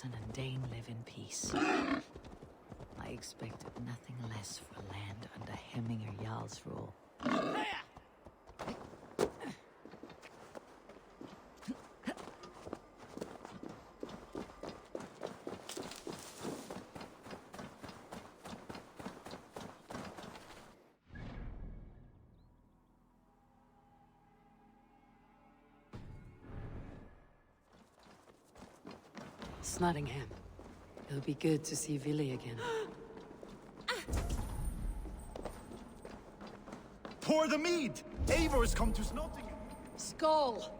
Martin and Dane live in peace. I expected nothing less for land under Hemminger Jarl's rule. Snotingham. It'll be good to see Vili again. Pour the mead! Eivor's come to Snotingham! Skull!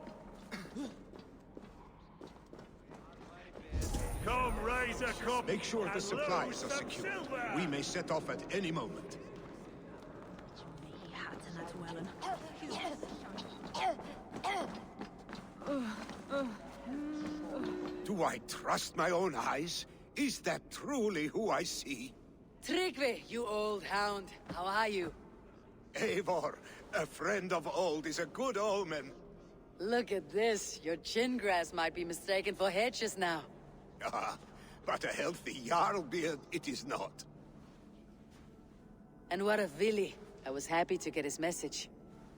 Come, raise a cup. Make sure the and supplies loose are some secure. silver. We may set off at any moment. Do I trust my own eyes? Is that truly who I see? Draugr, you old hound. How are you? Eivor, a friend of old is a good omen. Look at this. Your chin grass might be mistaken for hedges now. Ah, but a healthy Jarl beard it is not. And what of Vili? I was happy to get his message.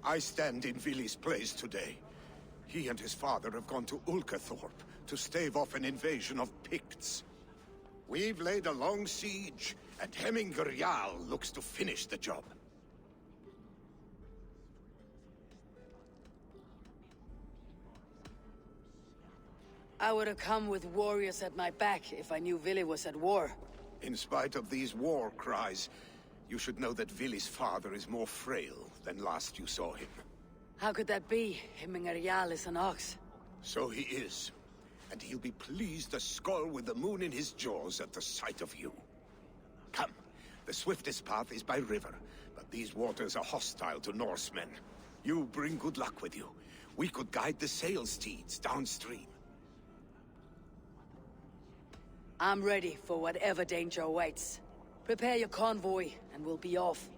I stand in Vili's place today. He and his father have gone to Ulcathorpe to stave off an invasion of Picts. We've laid a long siege, and Hemminger Jarl looks to finish the job. I would have come with warriors at my back if I knew Vili was at war. In spite of these war cries, you should know that Vili's father is more frail than last you saw him. How could that be? Hemminger Jarl is an ox. So he is. And he'll be pleased as Skull with the moon in his jaws at the sight of you. Come, the swiftest path is by river, but these waters are hostile to Norsemen. You bring good luck with you. We could guide the sail steeds downstream. I'm ready for whatever danger awaits. Prepare your convoy, and we'll be off.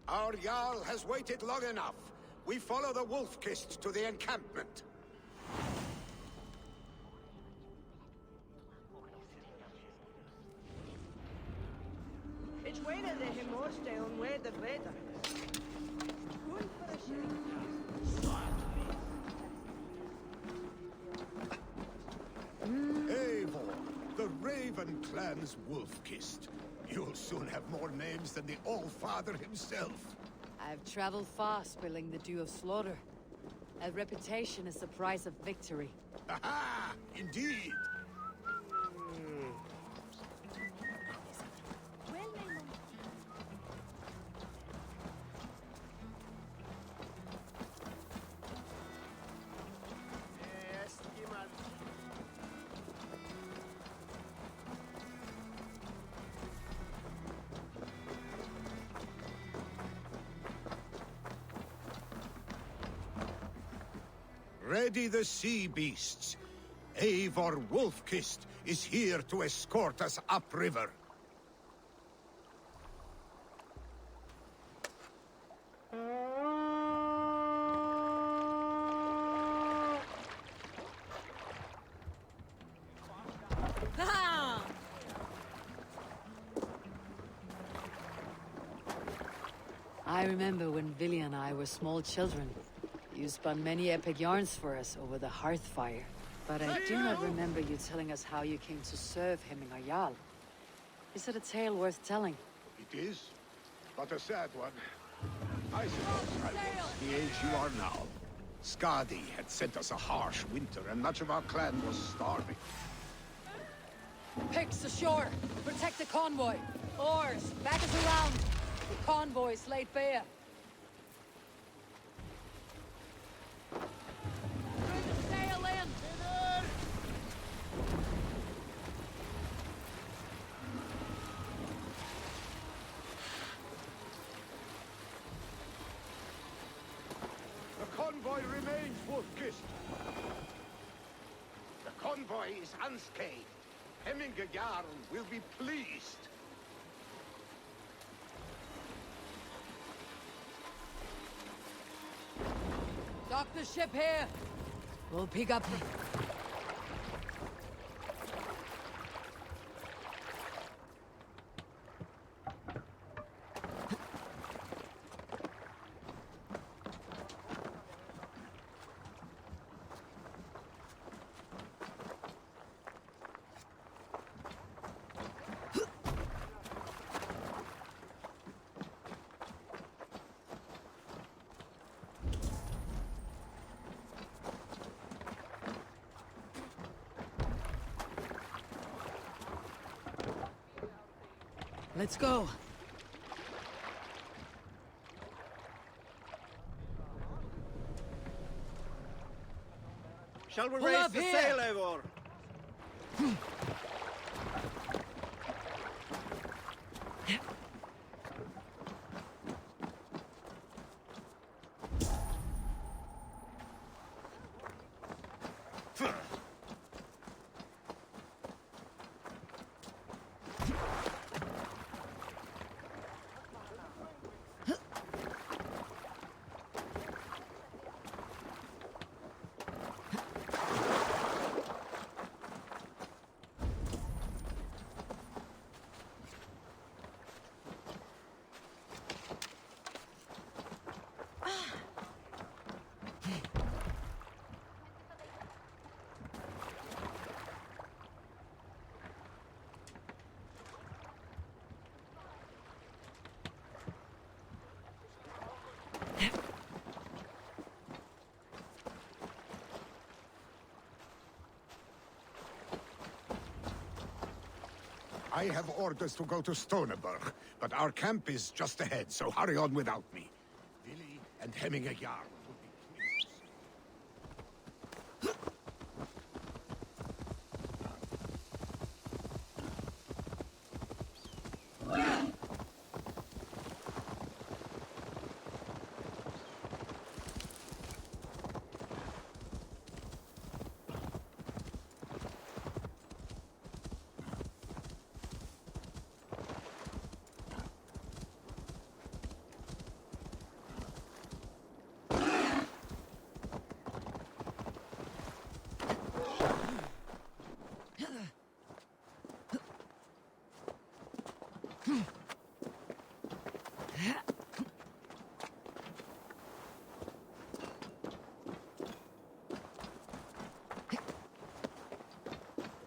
Our Jarl has waited long enough. We follow the Wolf-Kist to the encampment. It's way that they him more stay on where the better. Going for a shake. Eivor, the Raven Clan's Wolf-Kist. You'll soon have more names than the All-Father himself. I've traveled far, spilling the dew of slaughter. A reputation is the price of victory. Aha! Indeed! Ready the sea beasts. Eivor Wolf-Kist is here to escort us upriver. I remember when Vili and I were small children. You spun many epic yarns for us over the hearth fire. But I do not remember you telling us how you came to serve Hemminger Jarl. Is it a tale worth telling? It is, but a sad one. I suppose I was the age you are now. Skadi had sent us a harsh winter, and much of our clan was starving. Picks ashore! Protect the convoy! Oars! Back us around! The convoy's laid bare! Sail in! The convoy remains, Wolf-Kist. The convoy is unscathed. Hemminger Jarl will be pleased. Dock the ship here! We'll pick up... Let's go. Shall we Pull raise up the here. sail, Eivor? I have orders to go to Stoneyburg, but our camp is just ahead, so hurry on without me. Willi and Hemminger Jarl would be pleased.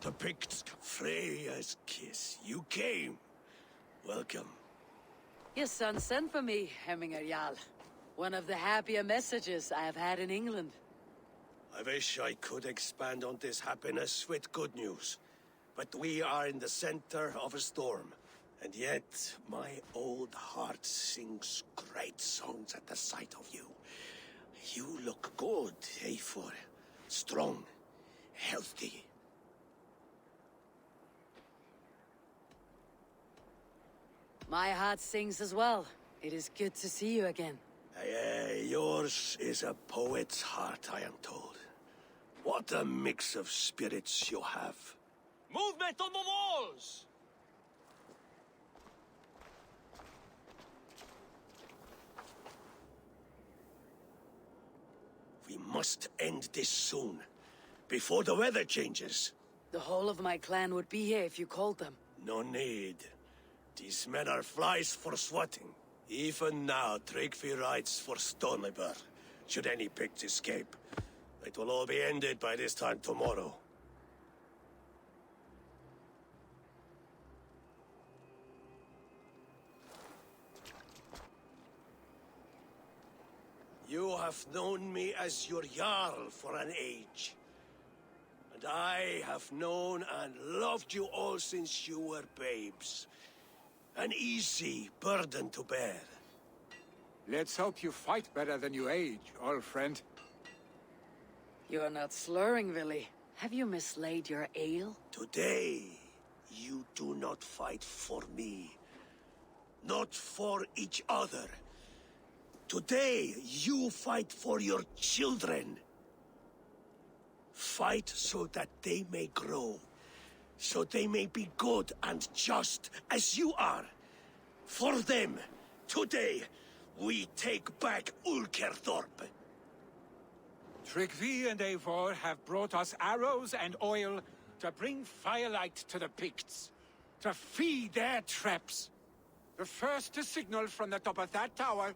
The Picts, Freya's kiss. You came. Welcome. Your son sent for me, Hemminger Jarl. One of the happier messages I have had in England. I wish I could expand on this happiness with good news. But we are in the center of a storm. And yet, my old heart sings great songs at the sight of you. You look good, Eivor. Strong, healthy. My heart sings as well. It is good to see you again. Yours is a poet's heart, I am told. What a mix of spirits you have. Movement on the walls! We must end this soon, before the weather changes. The whole of my clan would be here if you called them. No need. These men are flies for swatting. Even now, Draugr rides for Stoneyburg. Should any Picts escape, it will all be ended by this time tomorrow. You have known me as your Jarl for an age. And I have known and loved you all since you were babes. An easy burden to bear. Let's hope you fight better than you age, old friend. You are not slurring, Willi. Have you mislaid your ale? Today, you do not fight for me. Not for each other. Today, you fight for your children. Fight so that they may grow. So they may be good and just as you are. For them, today, we take back Ulkerthorpe. Draugr and Eivor have brought us arrows and oil to bring firelight to the Picts, to feed their traps. The first to signal from the top of that tower,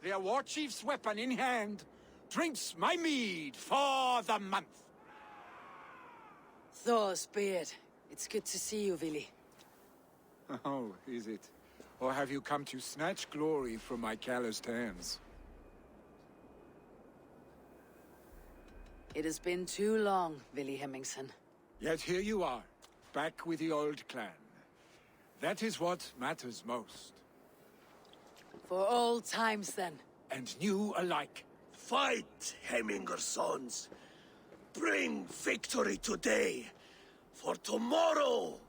their war chief's weapon in hand, drinks my mead for the month. Thor's beard. It's good to see you, Willi. Oh, is it? Or have you come to snatch glory from my calloused hands? It has been too long, Willi Hemmingson. Yet here you are, back with the old clan. That is what matters most. For old times, then. And new alike. Fight, Hemminger sons. Bring victory today, for tomorrow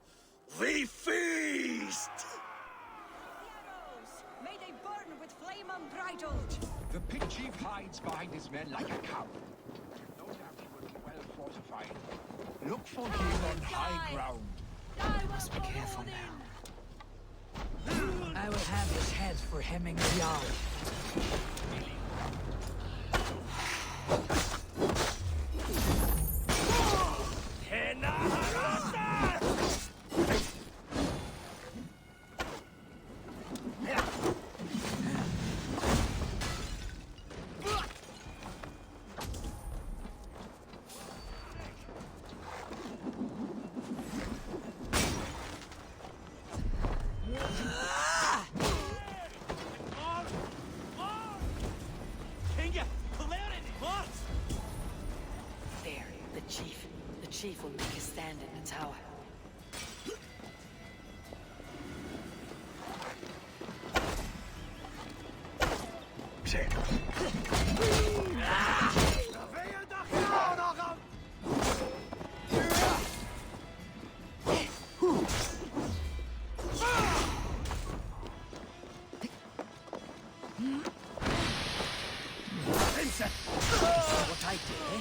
we feast! May they burn with flame unbridled! The pig chief hides behind his men like a coward. No doubt he will be well fortified. Look for him on high ground. Must be careful now. I will have his head for hemming the Jarl. There, the chief. The chief will make a stand in the tower. What I did, eh?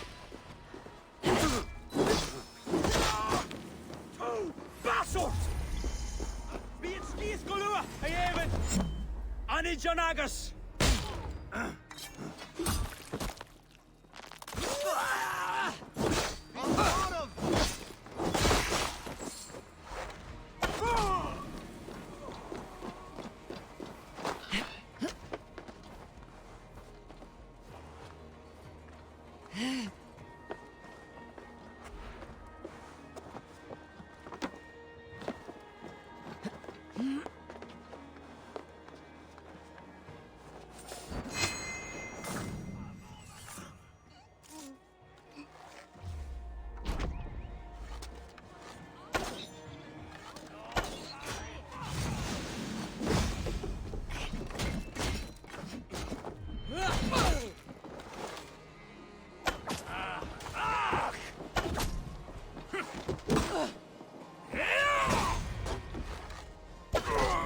Basort! Vi et skiskolua, Evan! Ani Jonagas!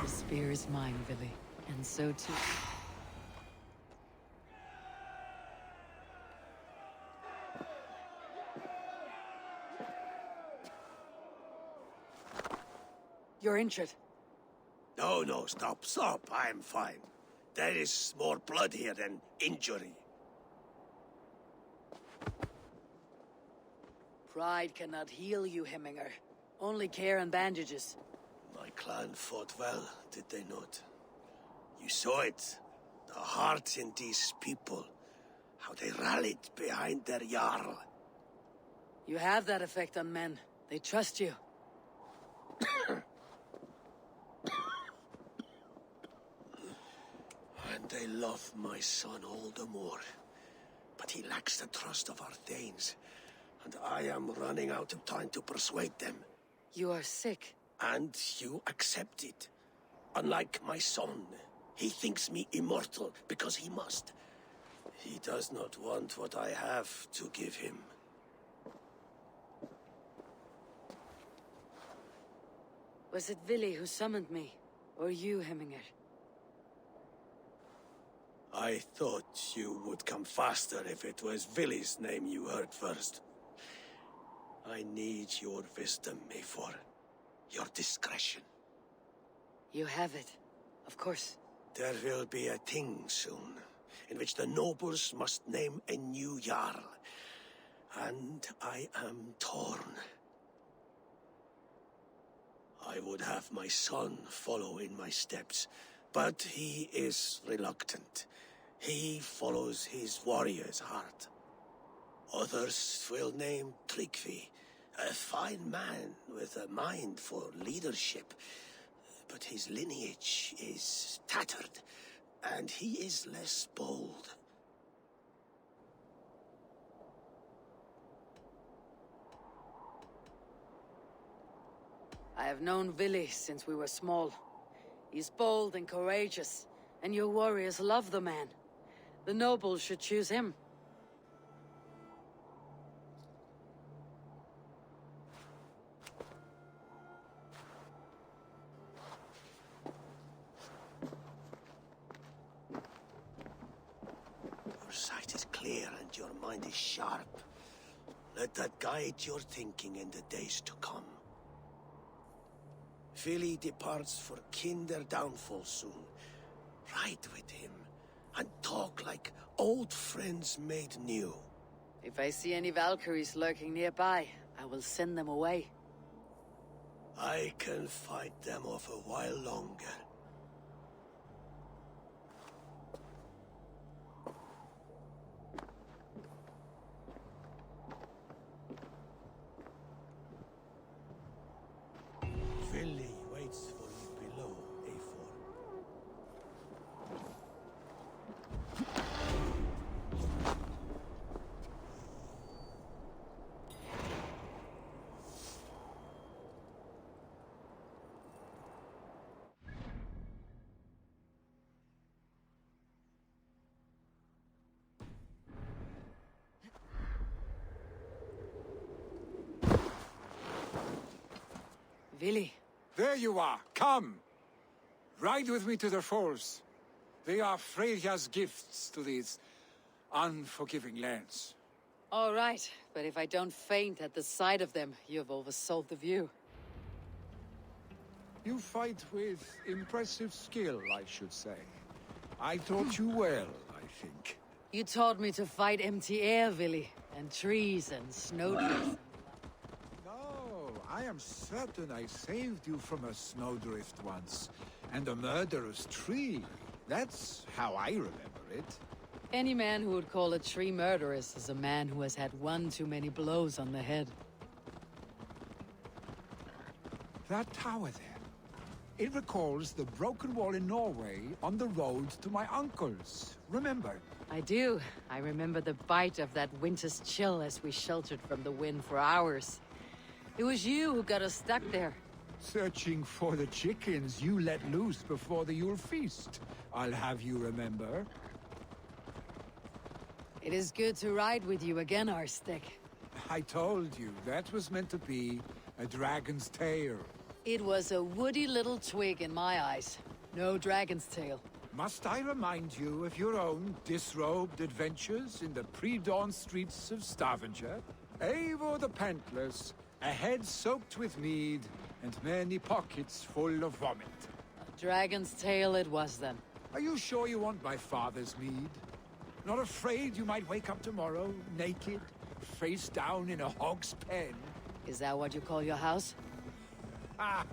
The spear is mine, Villy. And so too. You're injured. No, stop. I'm fine. There is more blood here than injury. Pride cannot heal you, Hemminger. Only care and bandages. My clan fought well, did they not? You saw it. The heart in these people. How they rallied behind their Jarl. You have that effect on men. They trust you. And they love my son all the more. But he lacks the trust of our Thanes. And I am running out of time to persuade them. You are sick. And you accept it. Unlike my son, he thinks me immortal because he must. He does not want what I have to give him. Was it Villy who summoned me? Or you, Hemminger? I thought you would come faster if it was Villy's name you heard first. I need your wisdom, Mayfor. Your discretion. You have it. Of course. There will be a thing soon, in which the nobles must name a new Jarl. And I am torn. I would have my son follow in my steps, but he is reluctant. He follows his warrior's heart. Others will name Tryggvi, a fine man with a mind for leadership. But his lineage is tattered, and he is less bold. I I've known Vili since we were small. He's bold and courageous, and your warriors love the man. The nobles should choose him. Your sight is clear and your mind is sharp. Let that guide your thinking in the days to come. Vili departs for kinder downfall soon. Ride with him, and talk like old friends made new. If I see any Valkyries lurking nearby, I will send them away. I can fight them off a while longer. Vili waits for you below, Eivor. Vili, There you are. Come. Ride with me to the falls. They are Freya's gifts to these unforgiving lands. all right, but if I don't faint at the sight of them, you've oversold the view. You fight with impressive skill, I should say. I taught you well, I think. You taught me to fight empty air, Vili, and trees and snowdrifts. No, I am certain I saved you from a snowdrift once, and a murderous tree. That's how I remember it. Any man who would call a tree murderous is a man who has had one too many blows on the head. That tower there. It recalls the broken wall in Norway on the road to my uncle's. Remember? I do. I remember the bite of that winter's chill as we sheltered from the wind for hours. It was you who got us stuck there. Searching for the chickens you let loose before the Yule feast. I'll have you remember. It is good to ride with you again, Arstic. I told you, that was meant to be a dragon's tail. It was a woody little twig in my eyes. No dragon's tail. Must I remind you of your own disrobed adventures in the pre-dawn streets of Stavanger? Eivor the Pantless, a head soaked with mead, and many pockets full of vomit. A dragon's tail it was then. Are you sure you want my father's mead? Not afraid you might wake up tomorrow, naked, face down in a hog's pen? Is that what you call your house? Ah!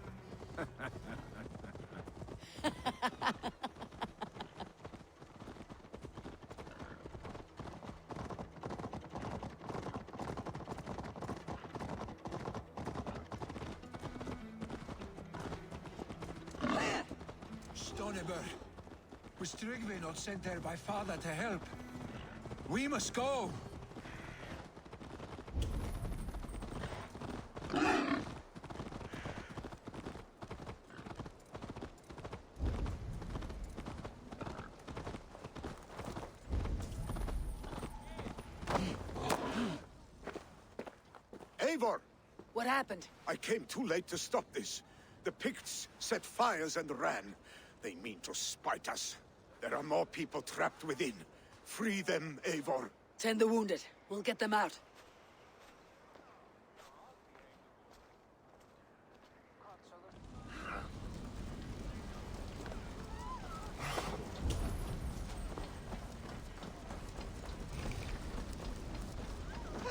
Stoneber, was Draugr not sent there by father to help? We must go! Eivor! What happened? I came too late to stop this. The Picts set fires and ran. They mean to spite us. There are more people trapped within. Free them, Eivor. Tend the wounded. We'll get them out.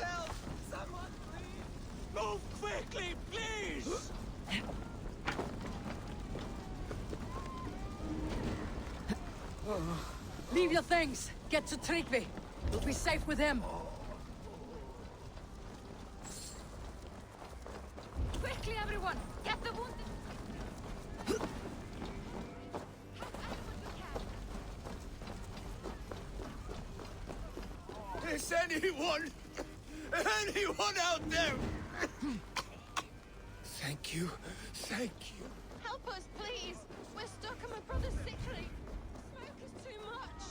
Help! Someone, please! Move quickly, please! Leave your things. Get to Tryggvi. We'll be safe with him. Quickly, everyone! Get the wounded! Is anyone out there? Thank you. Thank you. Help us, please! We're stuck and my brother's sickly! Smoke is too much!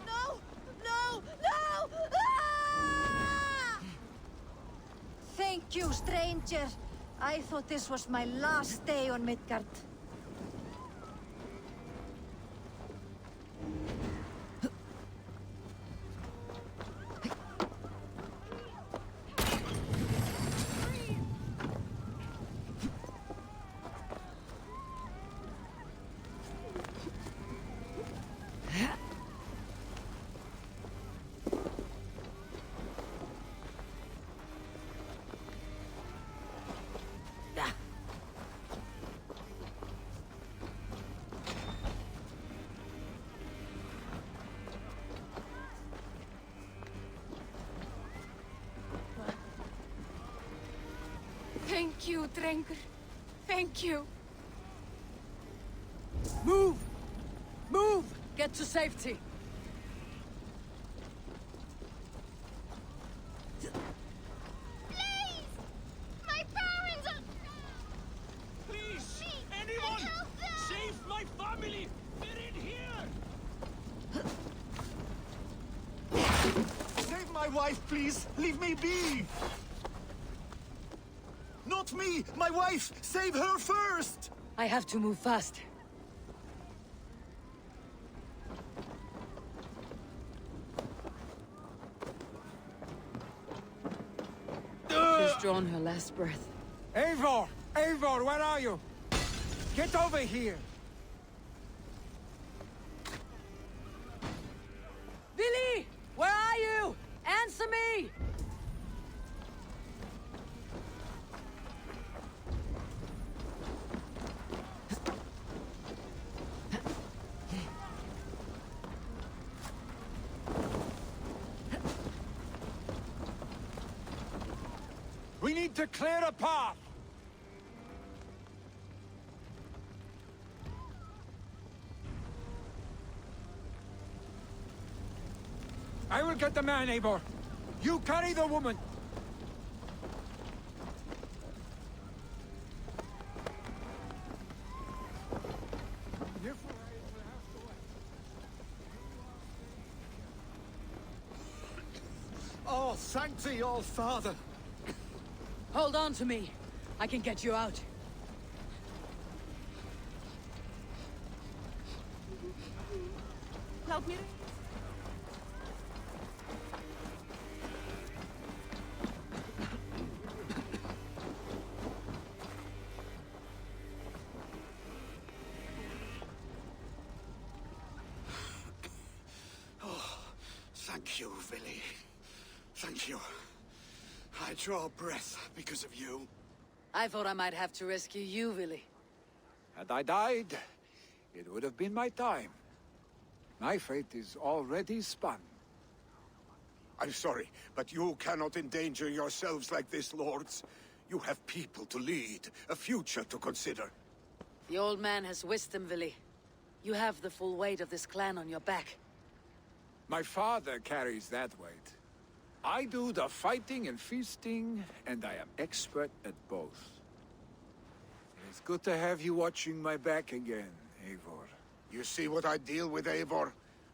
No! No! No! Ah! Thank you, stranger. I thought this was my last day on Midgard. Thank you, Draugr. Thank you. Move! Move! Get to safety. Please! My parents are... Please! Anyone! Help them! Save my family! They're in here! Save my wife, please! Leave me be! Not me! My wife! Save her first! I have to move fast. She's drawn her last breath. Eivor! Eivor, where are you? Get over here! Billy! Where are you? Answer me! We need to clear a path! I will get the man, Eivor. You carry the woman. Oh, thank thee, all father! Hold on to me. I can get you out. Help me. Thank you, Villy. Thank you. I draw breath because of you. I thought I might have to rescue you, Willy. Had I died, it would have been my time. My fate is already spun. I'm sorry, but you cannot endanger yourselves like this, lords. You have people to lead, a future to consider. The old man has wisdom, Willy. You have the full weight of this clan on your back. My father carries that weight. I do the fighting and feasting, and I am expert at both. It's good to have you watching my back again, Eivor. You see what I deal with, Eivor?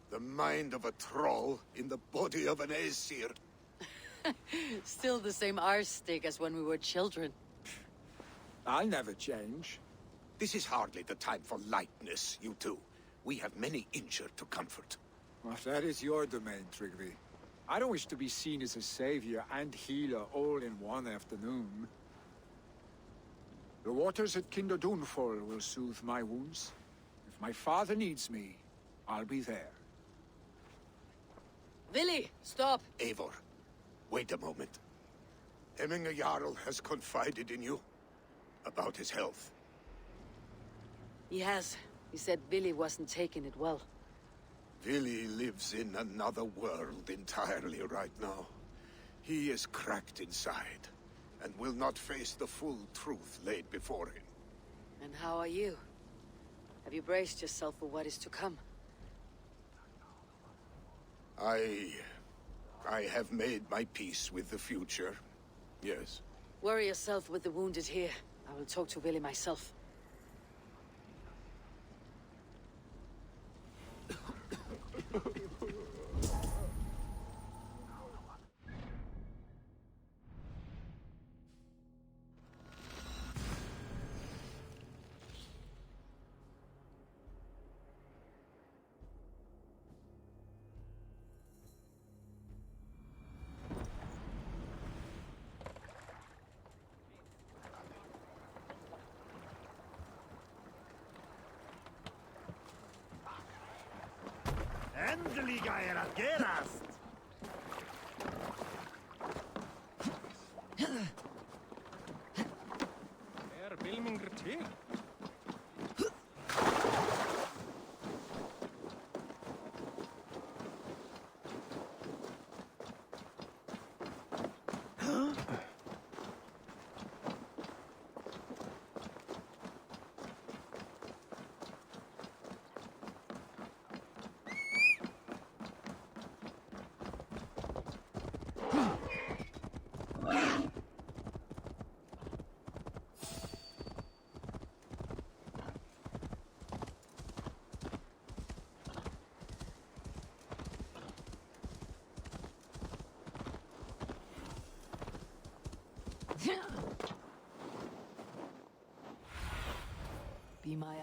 The mind of a troll in the body of an Aesir. Still the same arse stick as when we were children. I'll never change. This is hardly the time for lightness, you two. We have many injured to comfort. Well, that is your domain, Tryggvi. I don't wish to be seen as a savior and healer all in one afternoon. The waters at Kinderdunfol will soothe my wounds. If my father needs me, I'll be there. Willy, stop! Eivor, wait a moment. Hemminger Jarl has confided in you about his health. He has. He said Willy wasn't taking it well. Villy lives in another world entirely right now. He is cracked inside, and will not face the full truth laid before him. And how are you? Have you braced yourself for what is to come? I have made my peace with the future, yes. Worry yourself with the wounded here. I will talk to Willie myself. Endelig er jeg at gerast! Bilminger til. Be my eye.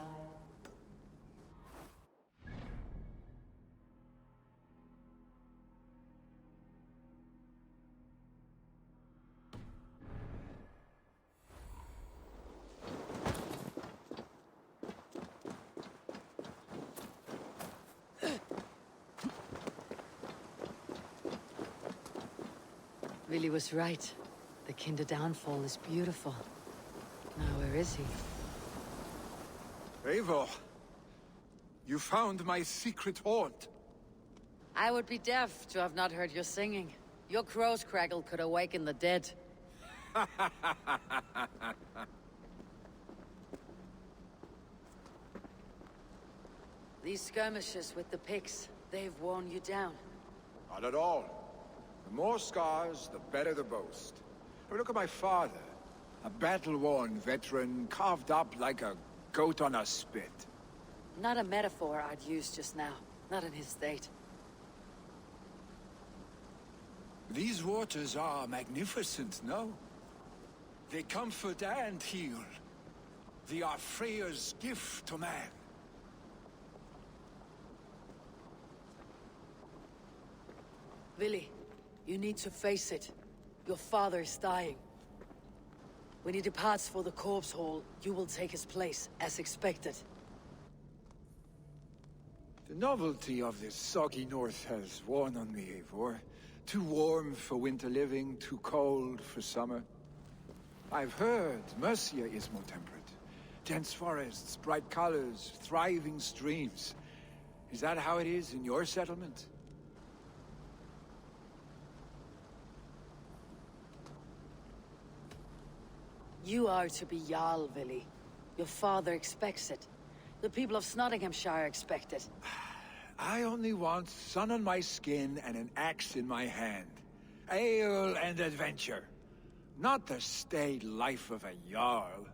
Willie was right. The Kinder downfall is beautiful. Now where is he? Eivor, you found my secret haunt. I would be deaf to have not heard your singing. Your crow's crackle could awaken the dead. These skirmishes with the pigs, they've worn you down. Not at all. The more scars, the better the boast. I mean, look at my father. A battle-worn veteran, carved up like a goat on a spit. Not a metaphor I'd use just now. Not in his state. These waters are magnificent, no? They comfort and heal. They are Freya's gift to man. Willie, you need to face it. Your father is dying. When he departs for the corpse hall, you will take his place, as expected. The novelty of this soggy north has worn on me, Eivor. Too warm for winter living, too cold for summer. I've heard Mercia is more temperate. Dense forests, bright colors, thriving streams. Is that how it is in your settlement? You are to be Jarl, Willie. Your father expects it. The people of Snotinghamscire expect it. I only want sun on my skin and an axe in my hand. Ale and adventure. Not the staid life of a Jarl.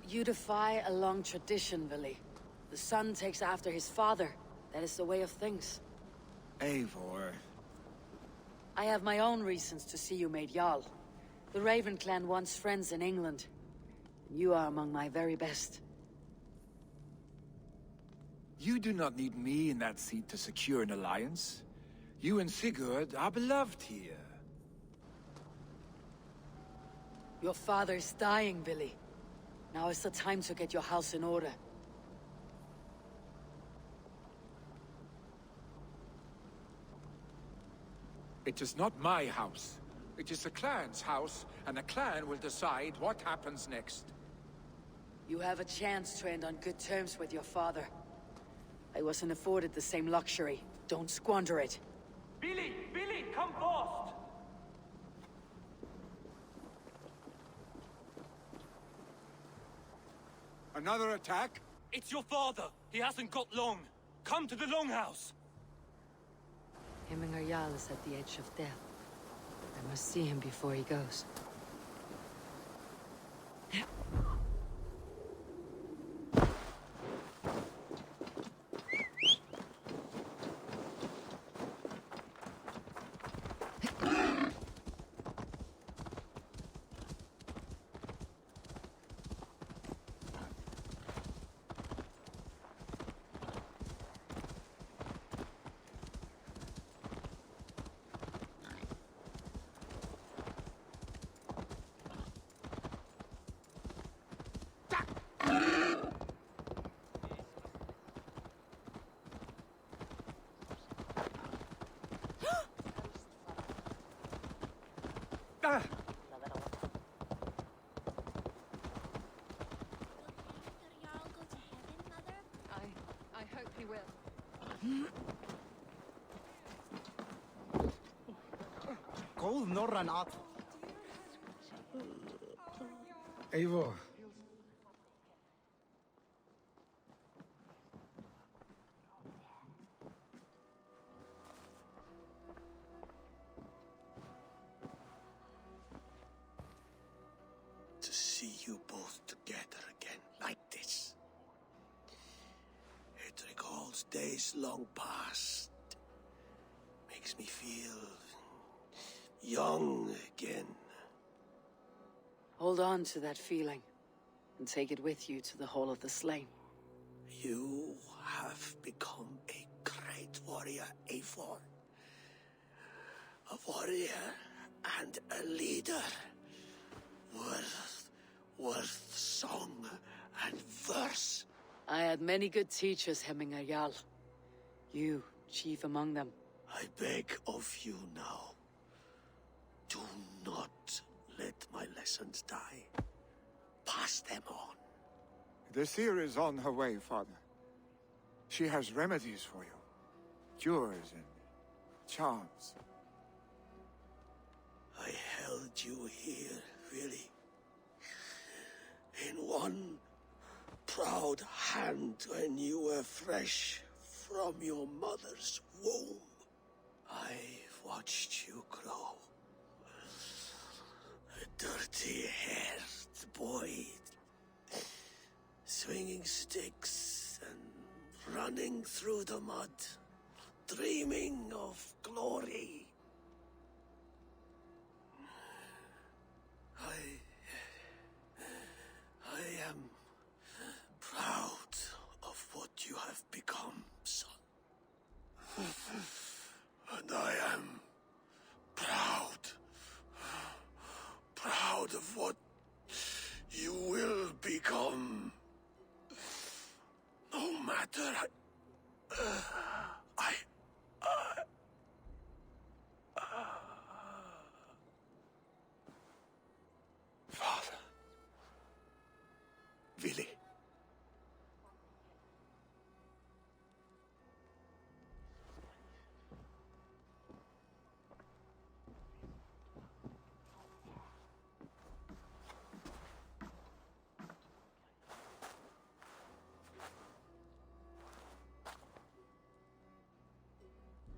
You defy a long tradition, Willie. The son takes after his father. That is the way of things. Eivor. I have my own reasons to see you made Jarl. The Raven clan wants friends in England. You are among my very best. You do not need me in that seat to secure an alliance. You and Sigurd are beloved here. Your father is dying, Billy. Now is the time to get your house in order. It is not my house. It is the clan's house, and the clan will decide what happens next. You have a chance to end on good terms with your father. I wasn't afforded the same luxury. Don't squander it. Billy! Billy, come fast! Another attack? It's your father! He hasn't got long! Come to the Longhouse! Hemminger Jarl is at the edge of death. I must see him before he goes. I hope he will. Gold no run up. Eivor. To see you both together again like this. It recalls days long past. Makes me feel young again. Hold on to that feeling, and take it with you to the Hall of the Slain. You have become a great warrior, Eivor. A warrior and a leader. Worth song and verse. I had many good teachers, Hemminger Jarl. You, chief among them. I beg of you now. Do not let my lessons die. Pass them on. The seer is on her way, Father. She has remedies for you. Cures and charms. I held you here, really. In one proud hand when you were fresh from your mother's womb. I've watched you grow. A dirty-haired boy, swinging sticks and running through the mud, dreaming of glory. I am proud of what you have become, son. And I am proud of what you will become. No matter Father. Vili.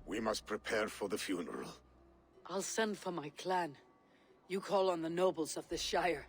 We must prepare for the funeral. I'll send for my clan. You call on the nobles of the Shire.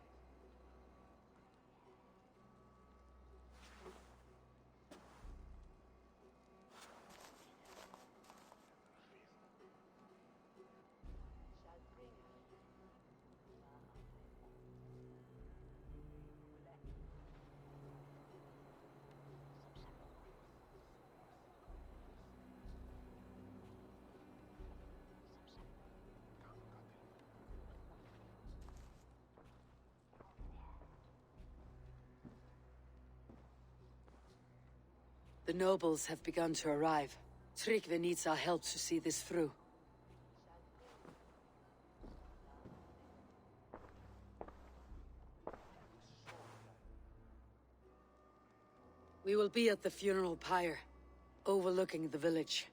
The nobles have begun to arrive. Tryggvi needs our help to see this through. We will be at the funeral pyre, overlooking the village.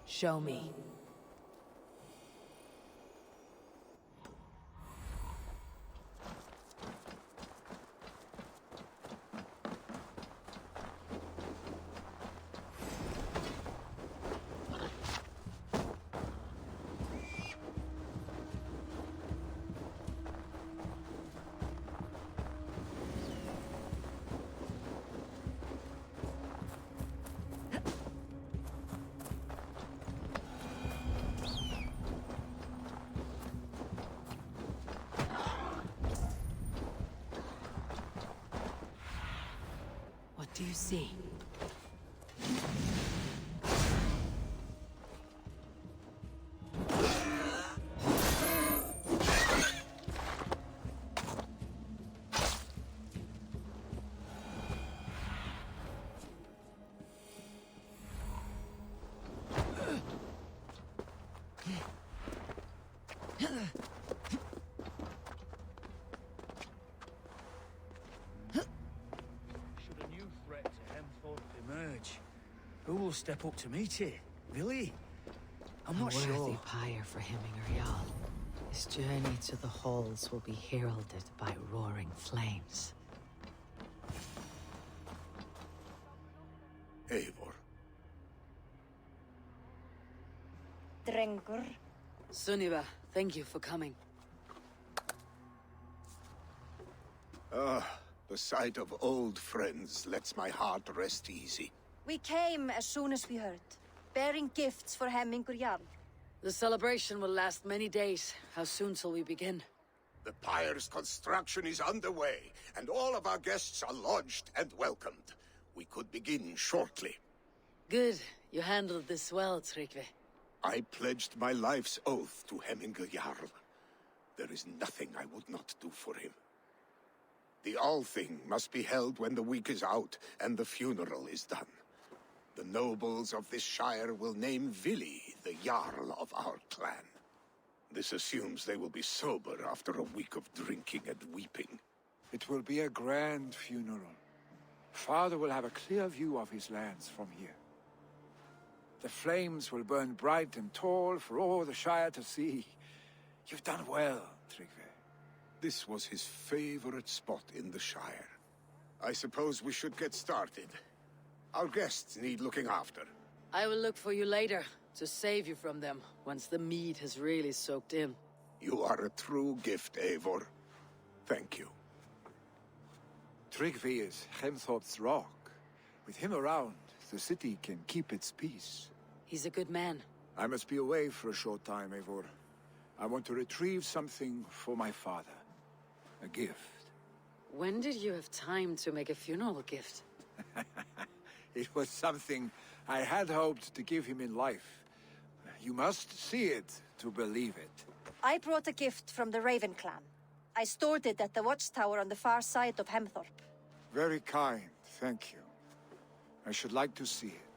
Show me. do you see? Should a new threat to Hemthorpe emerge, who will step up to meet it? Really? I'm not A worthy sure. pyre for Hemminger Jarl. His journey to the halls will be heralded by roaring flames. Eivor. Draugr. Sunniva, thank you for coming. The sight of old friends lets my heart rest easy. We came as soon as we heard, bearing gifts for Hemminger Jarl. The celebration will last many days. How soon till we begin? The pyre's construction is underway, and all of our guests are lodged and welcomed. We could begin shortly. Good. You handled this well, Tryggvi. I pledged my life's oath to Hemminger Jarl. There is nothing I would not do for him. The Althing must be held when the week is out and the funeral is done. The nobles of this shire will name Vili the Jarl of our clan. This assumes they will be sober after a week of drinking and weeping. It will be a grand funeral. Father will have a clear view of his lands from here. The flames will burn bright and tall for all the Shire to see. You've done well, Tryggvi. This was his favorite spot in the Shire. I suppose we should get started. Our guests need looking after. I will look for you later, to save you from them, once the mead has really soaked in. You are a true gift, Eivor. Thank you. Tryggvi is Hemthorpe's rock. With him around, the city can keep its peace. He's a good man. I must be away for a short time, Eivor. I want to retrieve something for my father. A gift. When did you have time to make a funeral gift? It was something I had hoped to give him in life. You must see it to believe it. I brought a gift from the Raven clan. I stored it at the watchtower on the far side of Hemthorpe. Very kind, thank you. I should like to see it.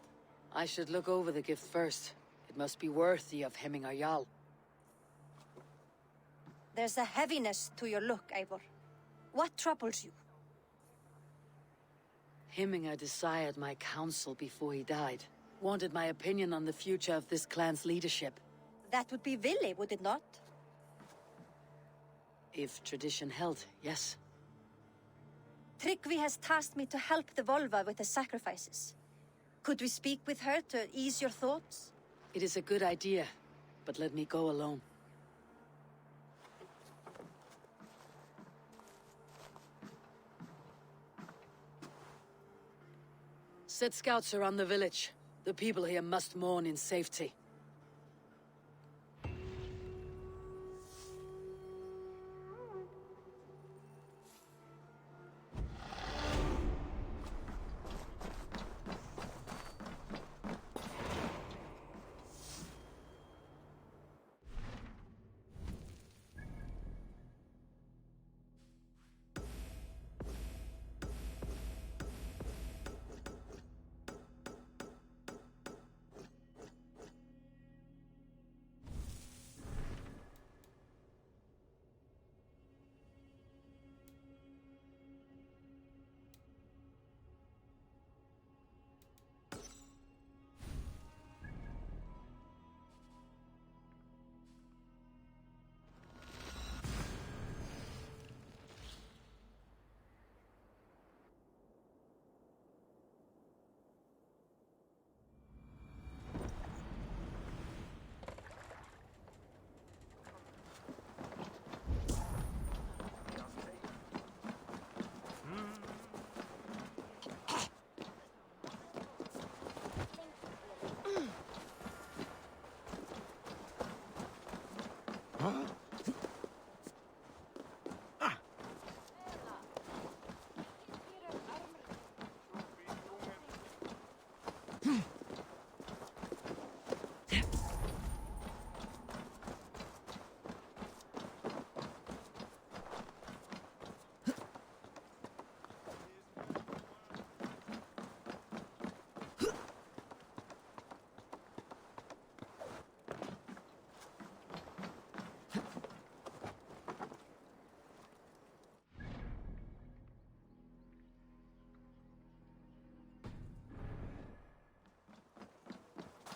I should look over the gift first. It must be worthy of Hemminger Jarl. There's a heaviness to your look, Eivor. What troubles you? Hemminger desired my counsel before he died. Wanted my opinion on the future of this clan's leadership. That would be Vili, would it not? If tradition held, yes. Tryggvi has tasked me to help the Volva with the sacrifices. Could we speak with her to ease your thoughts? It is a good idea, but let me go alone. Set scouts around the village. The people here must mourn in safety.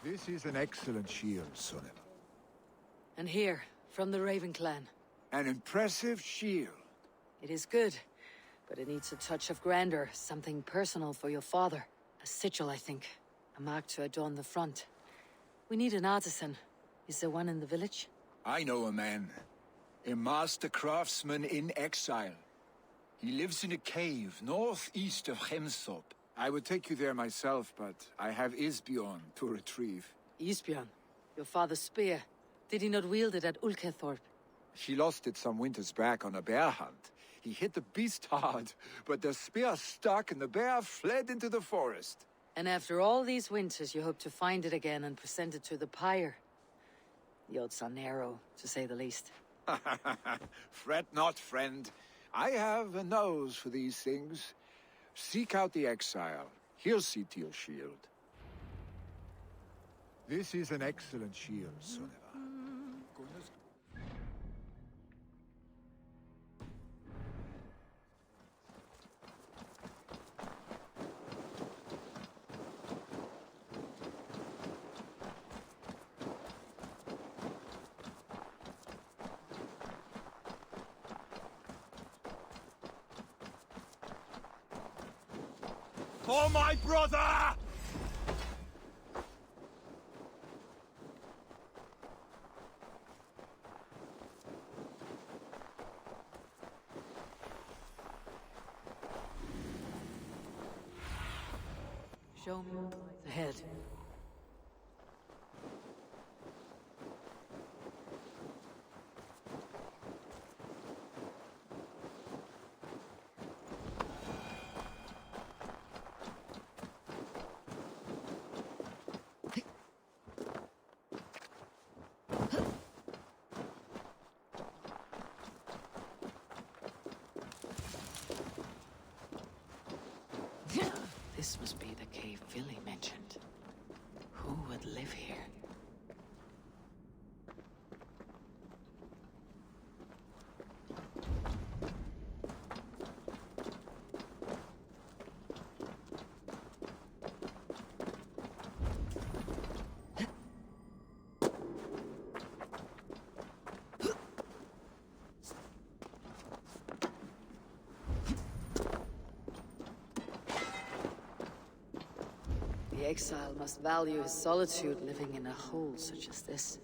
This is an excellent shield, Soneva. And here, from the Raven clan. An impressive shield. It is good, but it needs a touch of grandeur, something personal for your father. A sigil, I think. A mark to adorn the front. We need an artisan. Is there one in the village? I know a man. A master craftsman in exile. He lives in a cave northeast of Hemsop. I would take you there myself, but I have Isbjorn to retrieve. Isbjorn? Your father's spear. Did he not wield it at Ulkethorpe? She lost it some winters back on a bear hunt. He hit the beast hard, but the spear stuck and the bear fled into the forest. And after all these winters, you hope to find it again and present it to the pyre. The odds are narrow, to say the least. Fret not, friend. I have a nose for these things. Seek out the exile. He'll see to your shield. This is an excellent shield, Soneva. For my brother! Show me the head. This must be the cave Villy mentioned. Who would live here? The exile must value his solitude living in a hole such as this.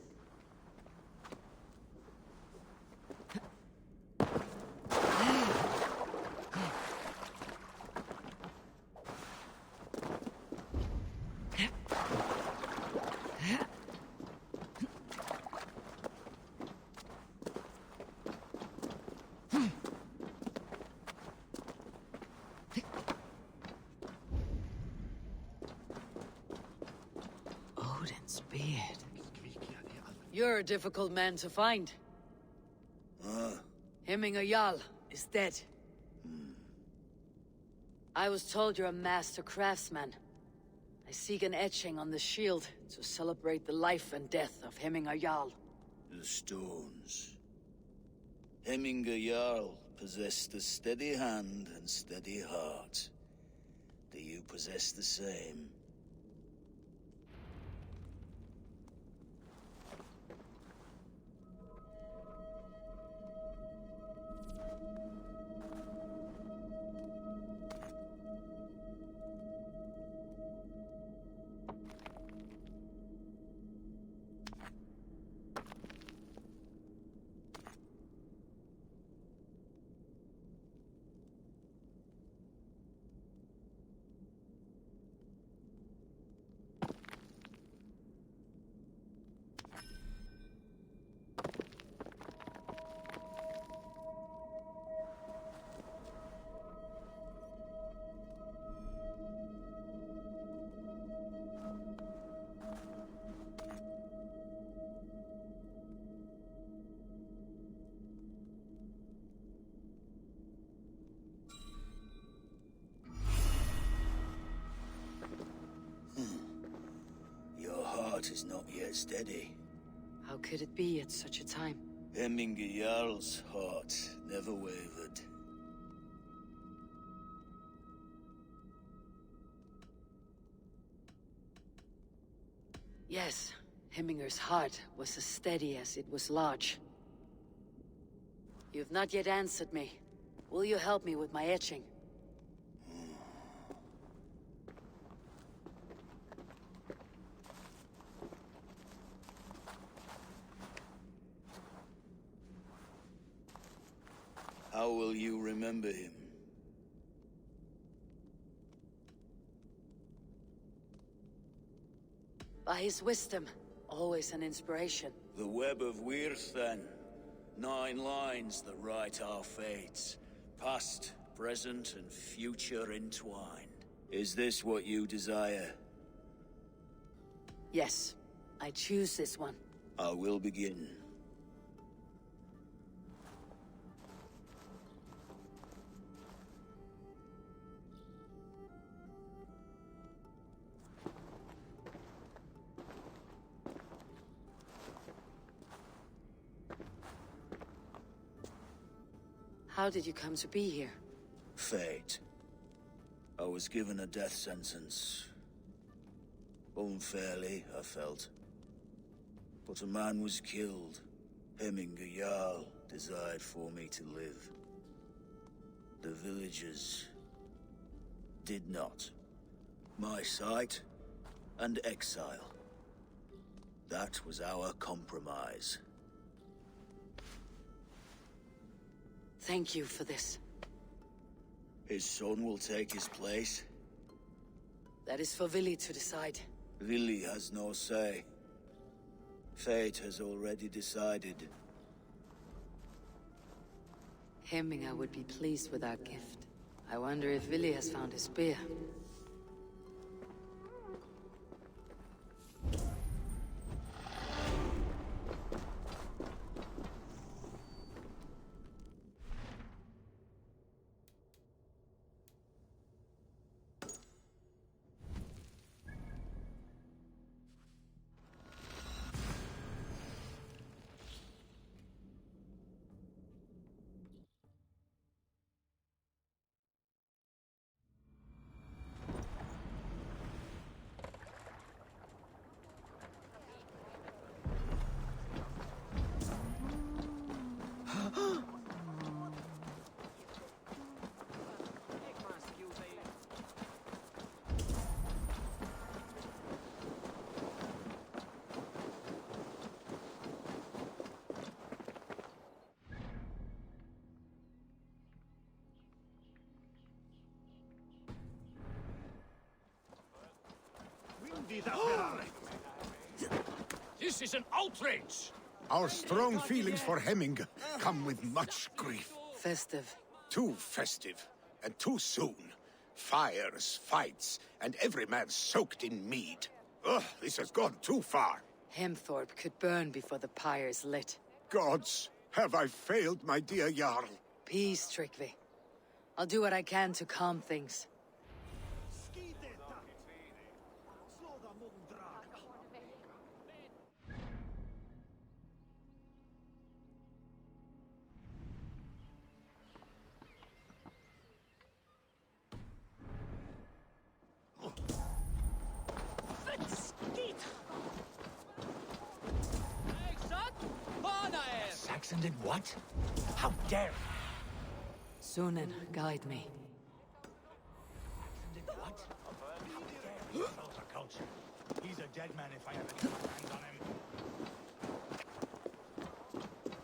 Odin's beard. You're a difficult man to find. Hemminger Jarl is dead. I was told you're a master craftsman. I seek an etching on the shield to celebrate the life and death of Hemminger Jarl. The stones. Hemminger Jarl possessed a steady hand and steady heart. Do you possess the same? Is not yet steady. How could it be at such a time? Hemminger Jarl's heart never wavered. Yes, Hemminger's heart was as steady as it was large. You've not yet answered me. Will you help me with my etching? How will you remember him? By his wisdom, always an inspiration. The web of Wirth, then. 9 lines that write our fates. Past, present, and future entwined. Is this what you desire? Yes, I choose this one. I will begin. How did you come to be here? Fate. I was given a death sentence. Unfairly, I felt. But a man was killed. Hemminger Jarl desired for me to live. The villagers did not. My sight and exile. That was our compromise. Thank you for this. His son will take his place. That is for Vili to decide. Vili has no say. Fate has already decided. Hemminger would be pleased with our gift. I wonder if Vili has found his spear. This is an outrage! Our strong feelings for Hemming come with much grief. Festive. Too festive, and too soon. Fires, fights, and every man soaked in mead. Ugh, this has gone too far. Hemthorpe could burn before the pyre is lit. Gods, have I failed my dear Jarl? Peace, Trickvi. I'll do what I can to calm things. Saxon did what? How dare Sunan, guide me. he? Did what? How dare he? Culture. He's a dead man if I ever get my hands on him.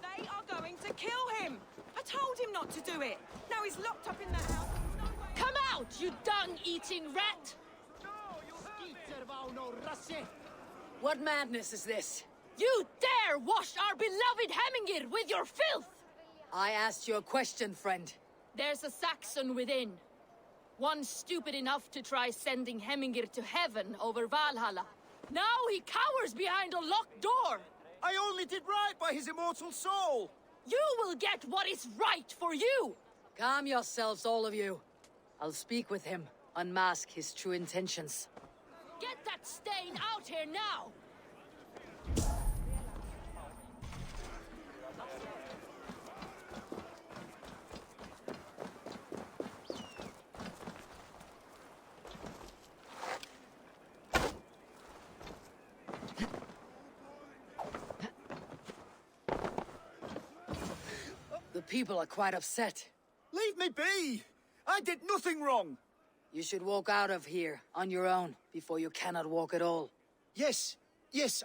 They are going to kill him! I told him not to do it! Now he's locked up in that house. Come out, you dung-eating rat! What madness is this? You dare wash our beloved Hemmingir with your filth! I asked you a question, friend. There's a Saxon within. One stupid enough to try sending Hemmingir to heaven over Valhalla. Now he cowers behind a locked door! I only did right by his immortal soul! You will get what is right for you! Calm yourselves, all of you. I'll speak with him, unmask his true intentions. Get that stain out here now! people are quite upset. Leave me be! I did nothing wrong! You should walk out of here on your own before you cannot walk at all. Yes,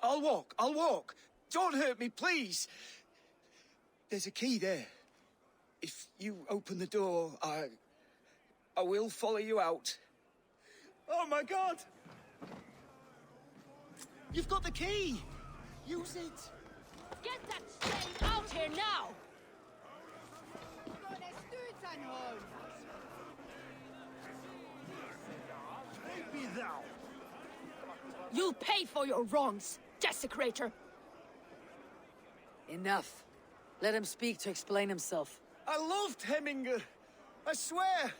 I'll walk. Don't hurt me, please. There's a key there. If you open the door, I will follow you out. Oh my God! You've got the key! Use it! Get that slave out here now! Be thou! You'll pay for your wrongs, desecrator! Enough. Let him speak to explain himself. I loved Heminger. I swear.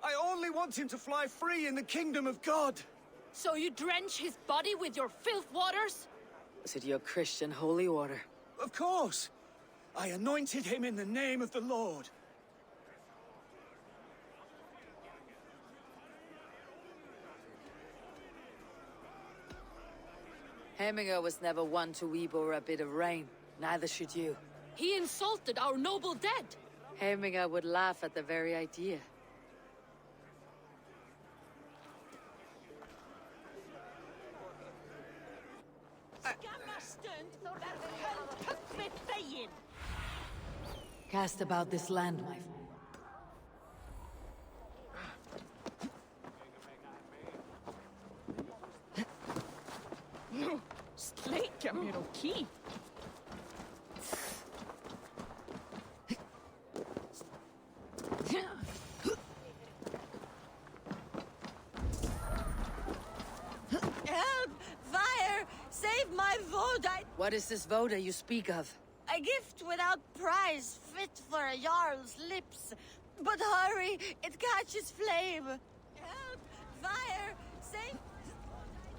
I only want him to fly free in the kingdom of God. So you drench his body with your filth waters? Was it your Christian holy order? Of course. I anointed him in the name of the Lord. Heminger was never one to weep over a bit of rain. Neither should you. He insulted our noble dead! Heminger would laugh at the very idea. Cast about this land, my friend. Släcka med okej. Help! Fire! Save my Voda! What is this Voda you speak of? A gift without price, fit for a Jarl's lips. But hurry, it catches flame. Help! Fire! Save...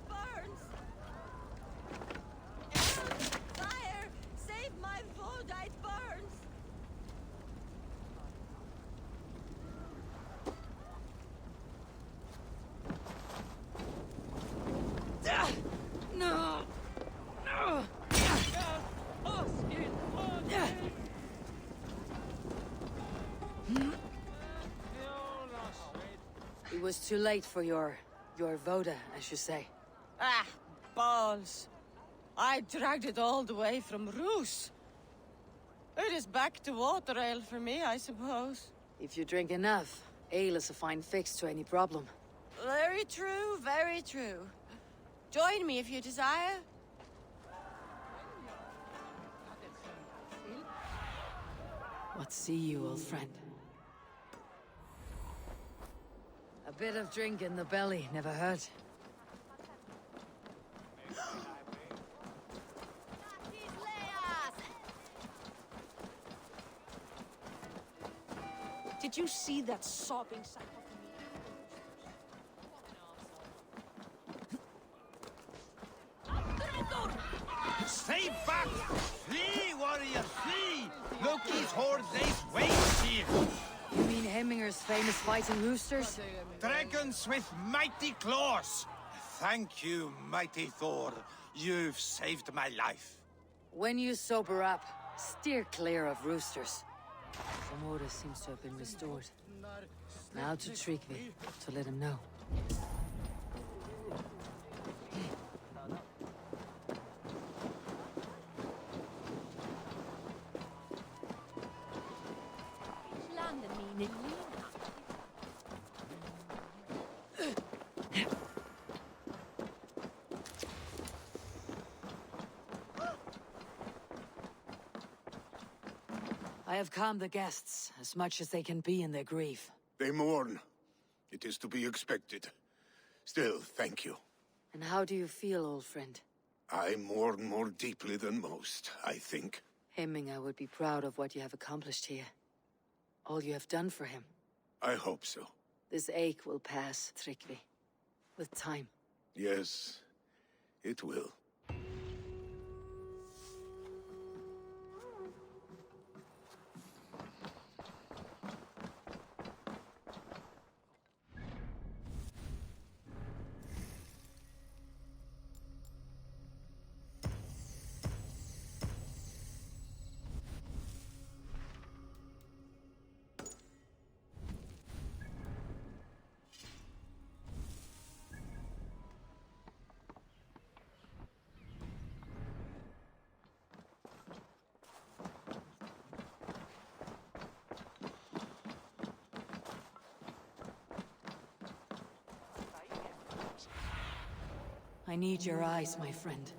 burns! Help! Fire! Save my Voda, it burns! No! No! It was too late for your Voda, as you say. Ah, balls. I dragged it all the way from Roos. It is back to water ale for me, I suppose. If you drink enough, ale is a fine fix to any problem. Very true, very true. Join me if you desire. What see you, old friend? A bit of drink in the belly never hurt. Did you see that sobbing sack of Stay back! Flee, warrior, flee! Loki's horde lays waste here! You mean Hemminger's famous fighting roosters? Dragons with mighty claws! Thank you, mighty Thor. You've saved my life. When you sober up, steer clear of roosters. Some order seems to have been restored. Now to Draugr, to let him know. I have calmed the guests as much as they can be in their grief. They mourn. It is to be expected. Still, thank you. And how do you feel, old friend? I mourn more deeply than most, I think. Hemminger would be proud of what you have accomplished here. All you have done for him. I hope so. This ache will pass, Draugr. With time. Yes, it will. I need your eyes, my friend.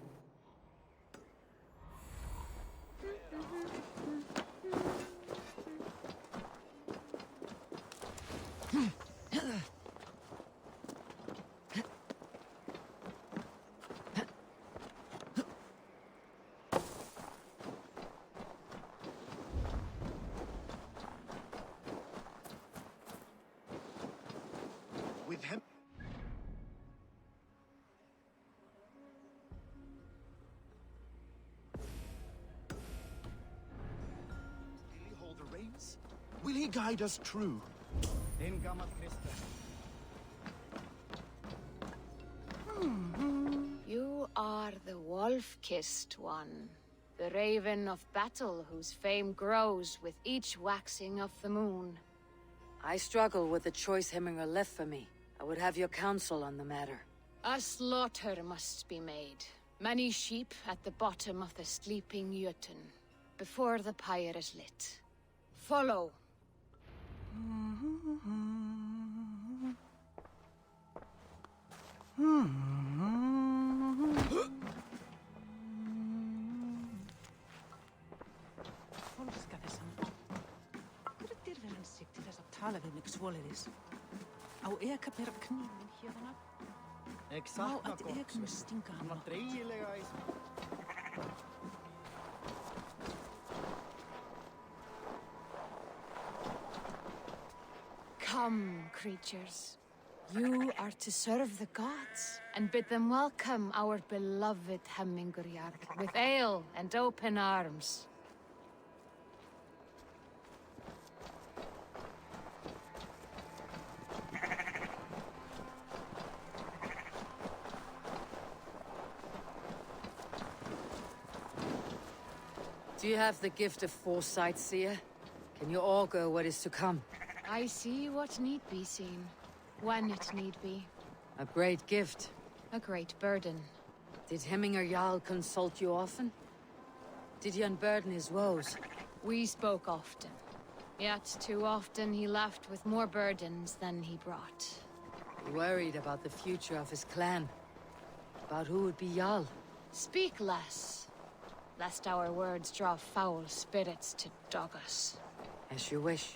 With him. Will he hold the reins? Will he guide us true? You are the wolf-kissed one. The raven of battle whose fame grows with each waxing of the moon. I struggle with the choice Hemminger left for me. I would have your counsel on the matter. A slaughter must be made. Many sheep at the bottom of the sleeping Jötun, before the pyre is lit. Follow. Come, creatures. You are to serve the gods, and bid them welcome our beloved Hemmingerjarl with ale and open arms. Do you have the gift of foresight, seer? Can you augur what is to come? I see what need be seen, when it need be. A great gift. A great burden. Did Hemminger Jarl consult you often? Did he unburden his woes? We spoke often. Yet too often he left with more burdens than he brought. He worried about the future of his clan. About who would be Jarl. Speak less, lest our words draw foul spirits to dog us. As you wish.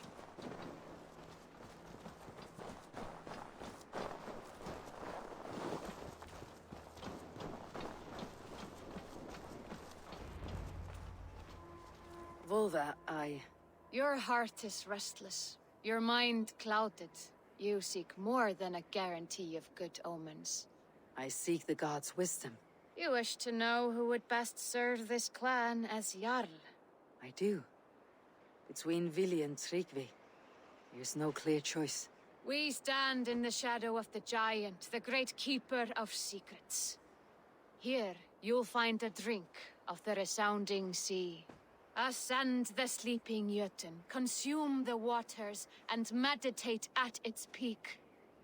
Volva, Your heart is restless, your mind clouded. You seek more than a guarantee of good omens. I seek the gods' wisdom. You wish to know who would best serve this clan as Jarl. I do. Between Vili and Tryggvi, there's no clear choice. We stand in the shadow of the giant, the great keeper of secrets. Here, you'll find a drink of the resounding sea. Ascend the sleeping Jötun, consume the waters, and meditate at its peak.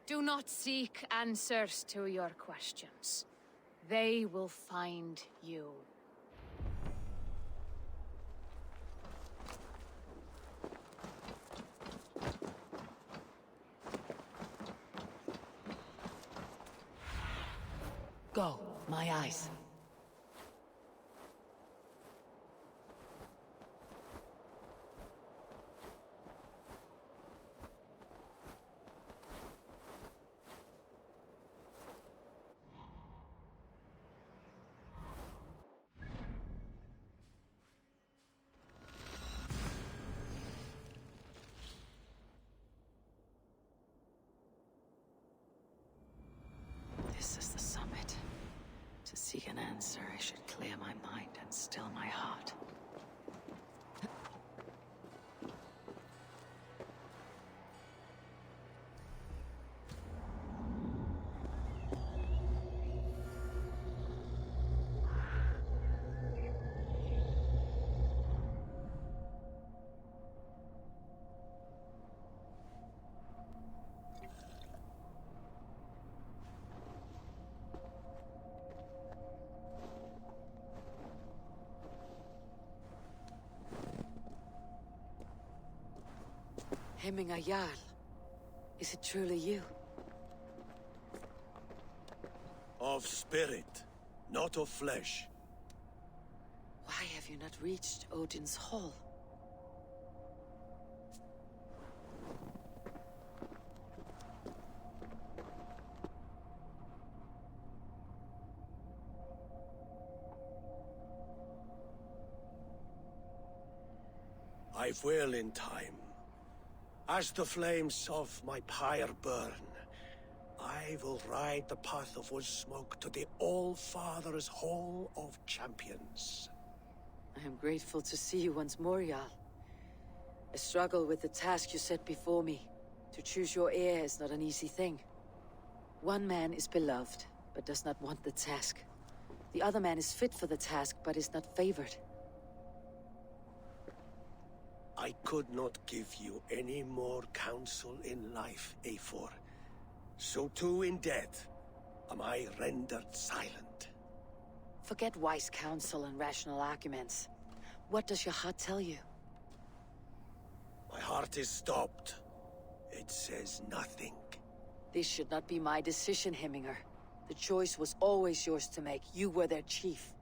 Do not seek answers to your questions. They will find you. Go, my eyes. This is the summit. To seek an answer, I should clear my mind and still my heart. Hemminger Jarl. Is it truly you? of spirit, not of flesh. Why have you not reached Odin's Hall? I will in time. As the flames of my pyre burn, I will ride the path of wood smoke to the All-Father's Hall of Champions. I am grateful to see you once more, Jarl. I struggle with the task you set before me. To choose your heir is not an easy thing. One man is beloved, but does not want the task. The other man is fit for the task, but is not favored. I could not give you any more counsel in life, Eivor. So too in death am I rendered silent. Forget wise counsel and rational arguments. What does your heart tell you? My heart is stopped. It says nothing. This should not be my decision, Hemminger. The choice was always yours to make. You were their chief.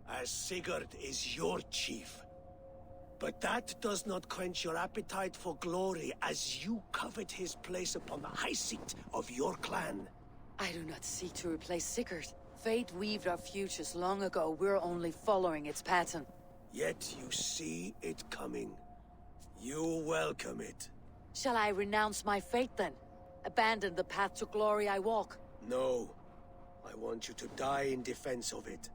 As Sigurd is your chief. But that does not quench your appetite for glory as you covet his place upon the high seat of your clan. I do not seek to replace Sigurd. Fate weaved our futures long ago. We're only following its pattern. Yet you see it coming. You welcome it. Shall I renounce my fate then? Abandon the path to glory I walk? No. I want you to die in defense of it.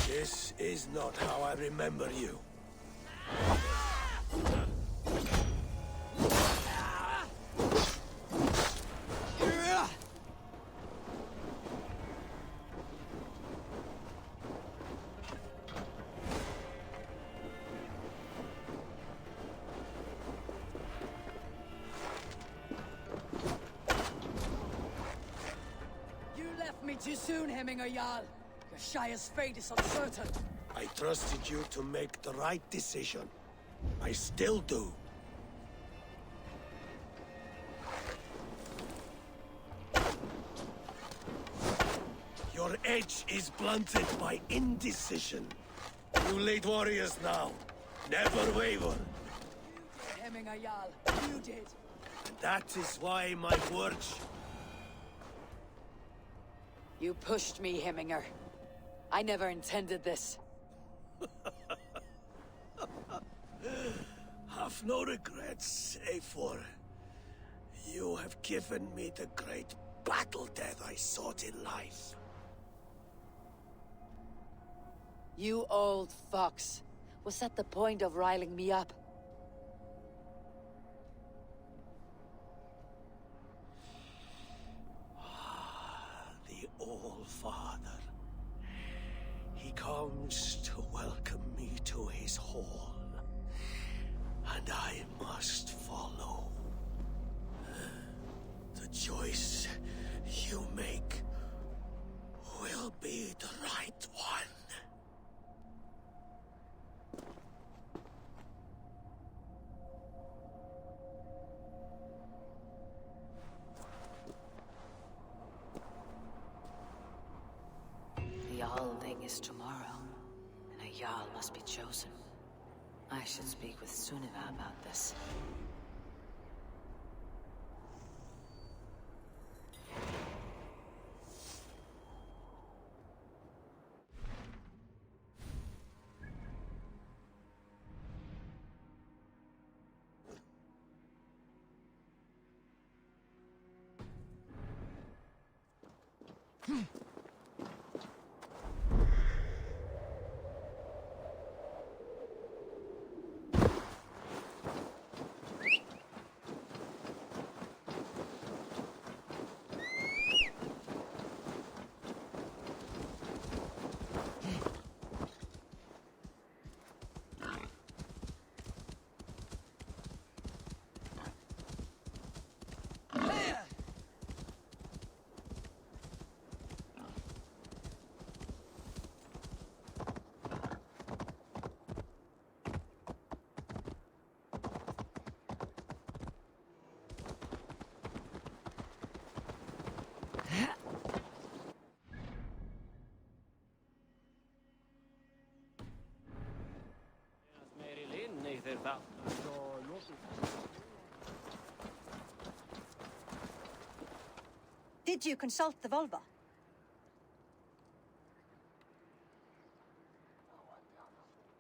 This is not how I remember you. You left me too soon, Hemminger Jarl. Your Shire's fate is uncertain. I trusted you to make the right decision. I still do. Your edge is blunted by indecision. You lead warriors now. Never waver. You did, Hemminger Jarl. You did. And that is why my words... You pushed me, Hemminger. I never intended this. Have no regrets, Eivor. You have given me the great battle death I sought in life. You old fox. Was that the point of riling me up? The All-Father. He comes to welcome me to his hall. And I must follow. The choice you make will be the right one. The Adorning is tomorrow, and a Jarl must be chosen. I should speak with Sunniva about this. Did you consult the Volva?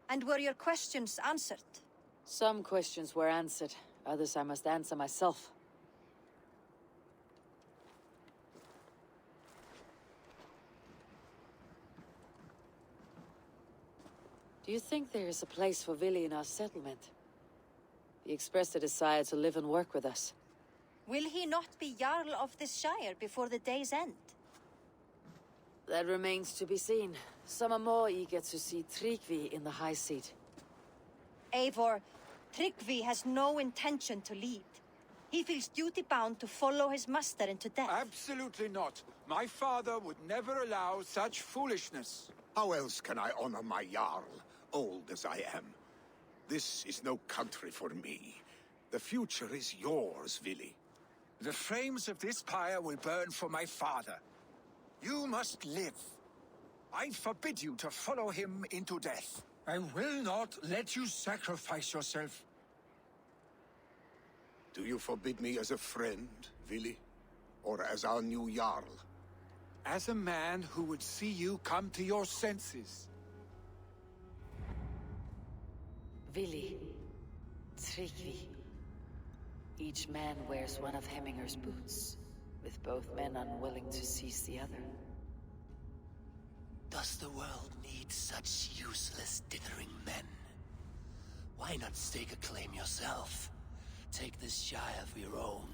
And were your questions answered? Some questions were answered, others I must answer myself. Do you think there is a place for Vili in our settlement? He expressed a desire to live and work with us. Will he not be Jarl of this Shire before the day's end? That remains to be seen. Some are more eager to see Tryggvi in the high seat. Eivor, Tryggvi has no intention to lead. He feels duty-bound to follow his master into death. Absolutely not. My father would never allow such foolishness. How else can I honor my Jarl, old as I am? This is no country for me. The future is yours, Vili. The flames of this pyre will burn for my father. You must live. I forbid you to follow him into death. I will not let you sacrifice yourself. Do you forbid me as a friend, Vili? Or as our new Jarl? As a man who would see you come to your senses. Vili, Tryggvi. Each man wears one of Hemminger's boots, with both men unwilling to seize the other. Does the world need such useless, dithering men? Why not stake a claim yourself? Take this Shire for your own.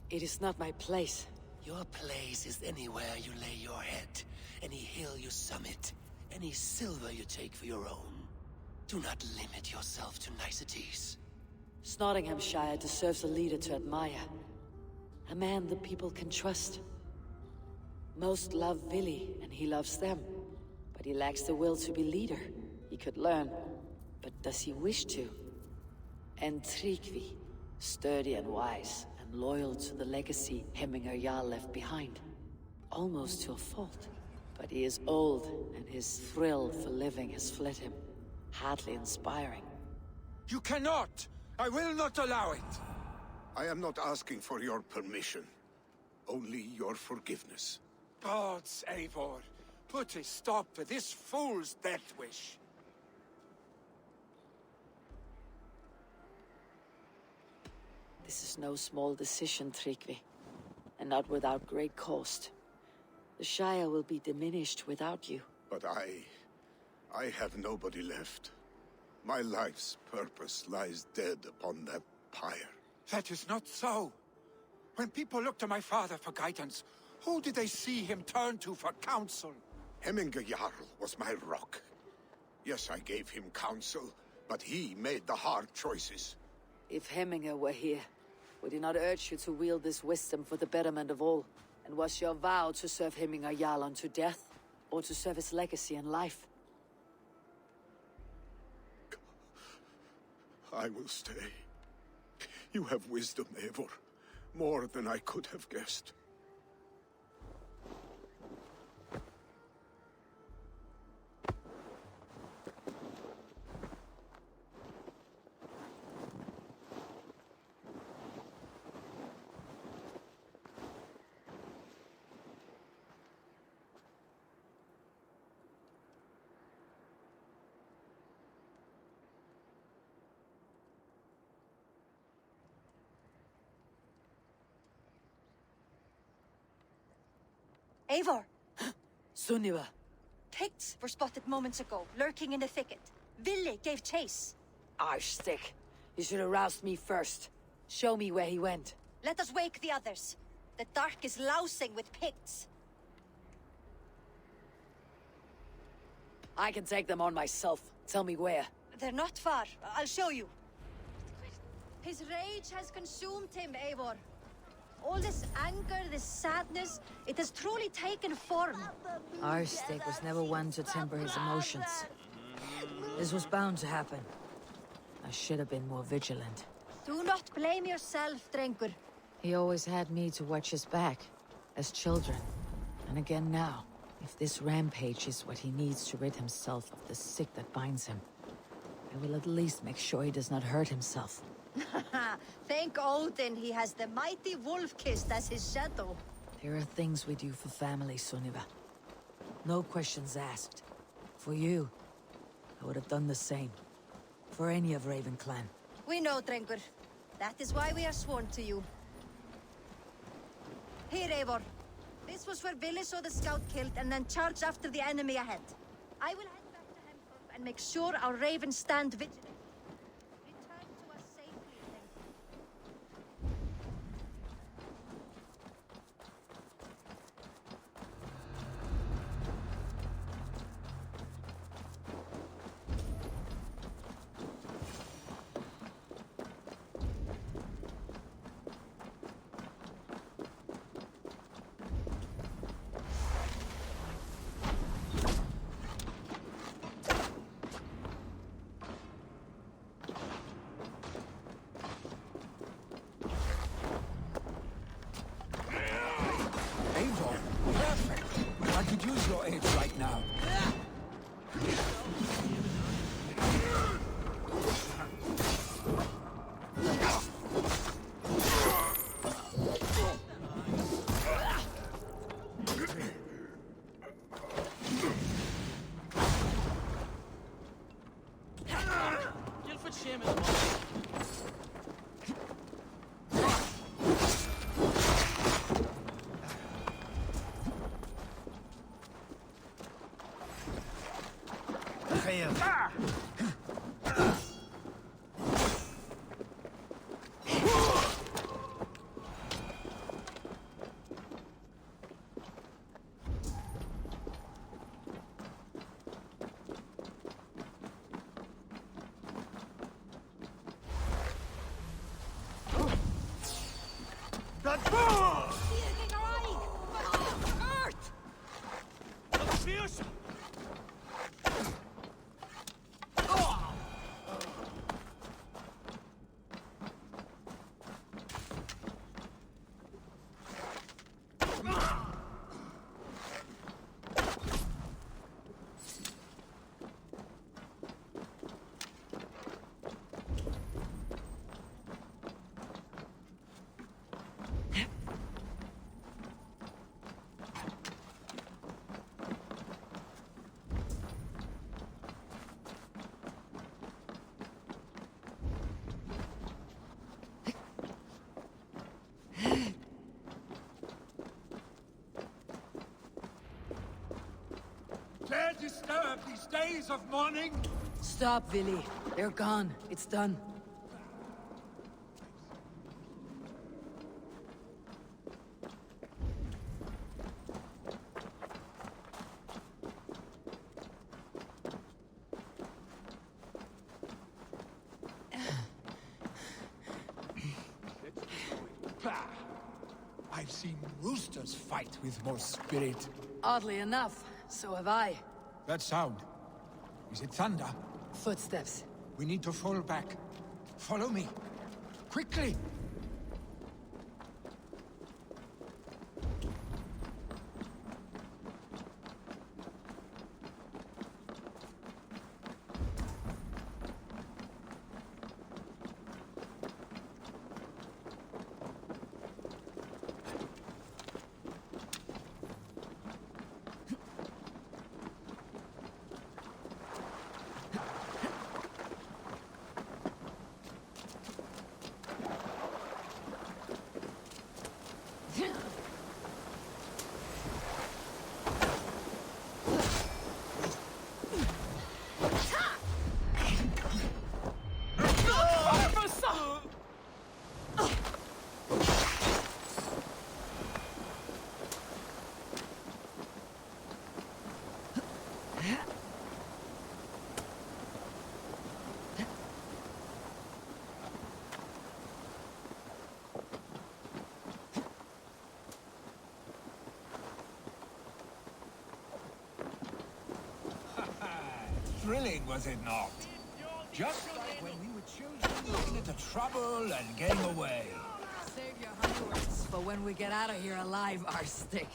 It is not my place. Your place is anywhere you lay your head, any hill you summit, any silver you take for your own. Do not limit yourself to niceties. Snotinghamscire deserves a leader to admire. A man the people can trust. Most love Vili, and he loves them. But he lacks the will to be leader. He could learn, but does he wish to? And Tryggvi, sturdy and wise, and loyal to the legacy Hemminger Jarl left behind. Almost to a fault. But he is old, and his thrill for living has fled him. Hardly inspiring. You cannot! I will not allow it! I am not asking for your permission. Only your forgiveness. Gods, Eivor, put a stop to this fool's death wish. This is no small decision, Tryggvi. And not without great cost. The Shire will be diminished without you. But I have nobody left. My life's purpose lies dead upon that pyre. That is not so. When people look to my father for guidance, who did they see him turn to for counsel? Hemminger Jarl was my rock. Yes, I gave him counsel, but he made the hard choices. If Hemminger were here, would he not urge you to wield this wisdom for the betterment of all? And was your vow to serve Hemminger Jarl unto death, or to serve his legacy in life? I will stay. You have wisdom, Eivor. More than I could have guessed. Eivor! Sunniva! Picts were spotted moments ago, lurking in the thicket. Vili gave chase. Arshstick! You should have roused me first. Show me where he went. Let us wake the others. The dark is lousing with Picts. I can take them on myself. Tell me where. They're not far. I'll show you. His rage has consumed him, Eivor. All this anger, this sadness, it has truly taken form. Arshstick was never one to temper his emotions. This was bound to happen. I should have been more vigilant. Do not blame yourself, Draugr. He always had me to watch his back, as children. And again now, if this rampage is what he needs to rid himself of the sick that binds him, I will at least make sure he does not hurt himself. Thank Odin he has the mighty Wolf-Kissed as his shadow. There are things we do for family, Sunniva. No questions asked. For you, I would have done the same. For any of Raven clan. We know, Draugr. That is why we are sworn to you. Here, Eivor. This was where Vili saw the scout killed and then charged after the enemy ahead. I will head back to Hemthorpe and make sure our ravens stand vigilant. Return to us safely, Draugr. Eivor, perfect. I could use your aid right now. Guildford Shaman in the morning. Dare disturb these days of mourning? Stop, Vili. They're gone. It's done. Bah! I've seen roosters fight with more spirit. Oddly enough, so have I. That sound. Is it thunder? Footsteps. We need to fall back. Follow me. Quickly! Thrilling, was it not? Just like when we were choosing to get into trouble and getting away. Save your honey words for when we get out of here alive, Arstick.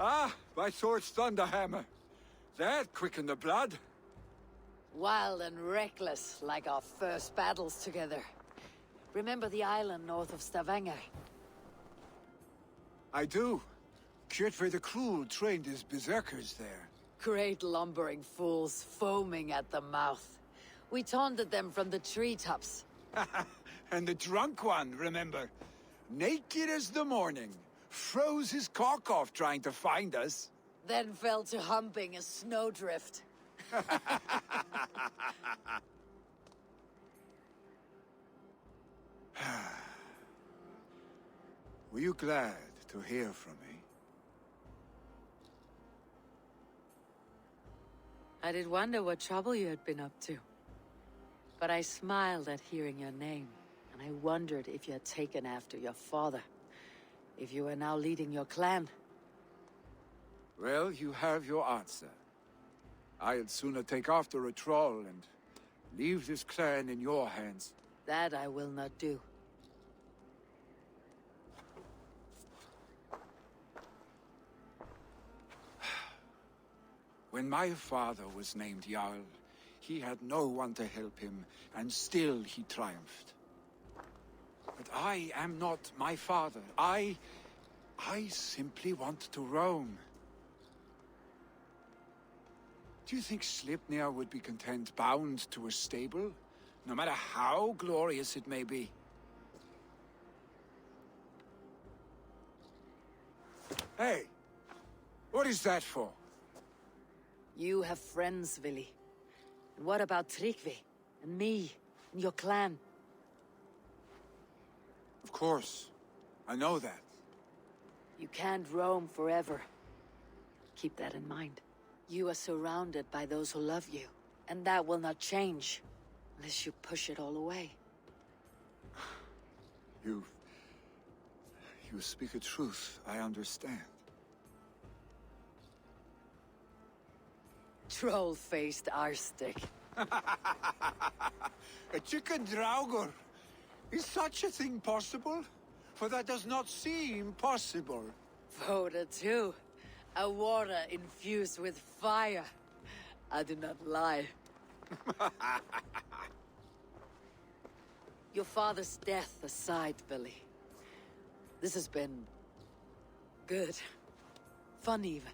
Ah, by Thor's thunderhammer. That quickened the blood. Wild and reckless, like our first battles together. Remember the island north of Stavanger? I do. Kjotve the Cruel trained his berserkers there. Great lumbering fools, foaming at the mouth. We taunted them from the treetops. And the drunk one, remember? Naked as the morning. Froze his cock off trying to find us. Then fell to humping a snowdrift. Were you glad to hear from me? I did wonder what trouble you had been up to. But I smiled at hearing your name, and I wondered if you had taken after your father. If you were now leading your clan. Well, you have your answer. I'd sooner take after a troll and leave this clan in your hands. That I will not do. When my father was named Jarl, he had no one to help him, and still he triumphed. But I am not my father. I simply want to roam. Do you think Sleipnir would be content bound to a stable, no matter how glorious it may be? Hey! What is that for? You have friends, Vili. And what about Tryggvi? And me? And your clan? Of course. I know that. You can't roam forever. Keep that in mind. You are surrounded by those who love you. And that will not change. Unless you push it all away. You speak a truth. I understand. Troll-faced arstick. A chicken Draugr. Is such a thing possible? For that does not seem possible. Voda too. A water infused with fire. I do not lie. Your father's death aside, Billy. This has been... good. Fun even.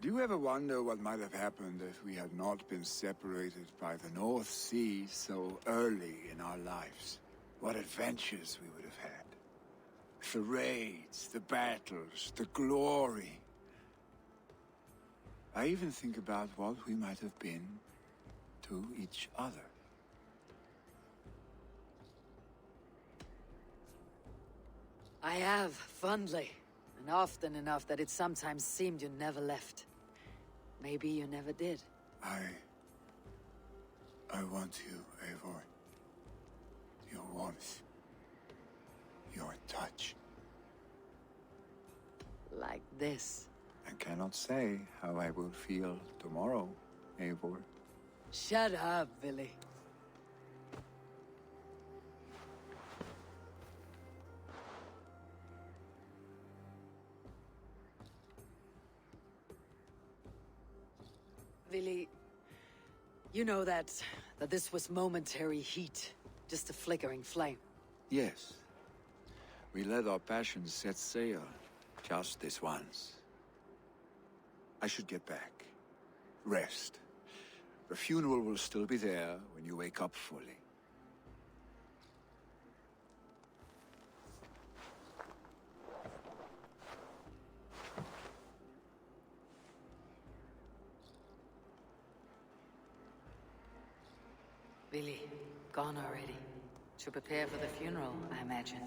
Do you ever wonder what might have happened if we had not been separated by the North Sea so early in our lives? What adventures we would have had. The raids, the battles, the glory. I even think about what we might have been to each other. I have, fondly. And often enough that it sometimes seemed you never left. Maybe you never did. I want you, Eivor. Your warmth. Your touch. Like this. I cannot say how I will feel tomorrow, Eivor. Shut up, Billy. Billy, you know that this was momentary heat, just a flickering flame. Yes. We let our passions set sail, just this once. I should get back. Rest. The funeral will still be there when you wake up fully. Billy, gone already. To prepare for the funeral, I imagine.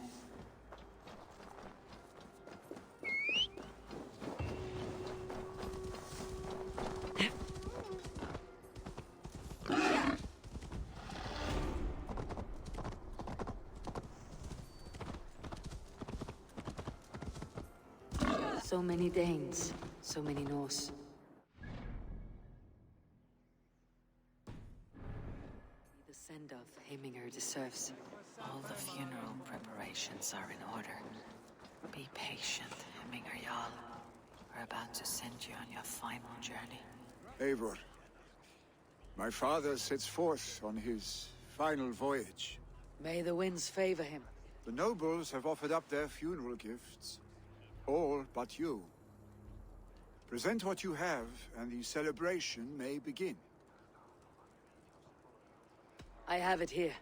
So many Danes, so many Norse. The send-off Heiminger deserves. All the funeral preparations are in order. Be patient, Hemminger Jarl. We're about to send you on your final journey. Eivor, my father sets forth on his final voyage. May the winds favor him. The nobles have offered up their funeral gifts. All but you. Present what you have, and the celebration may begin. I have it here.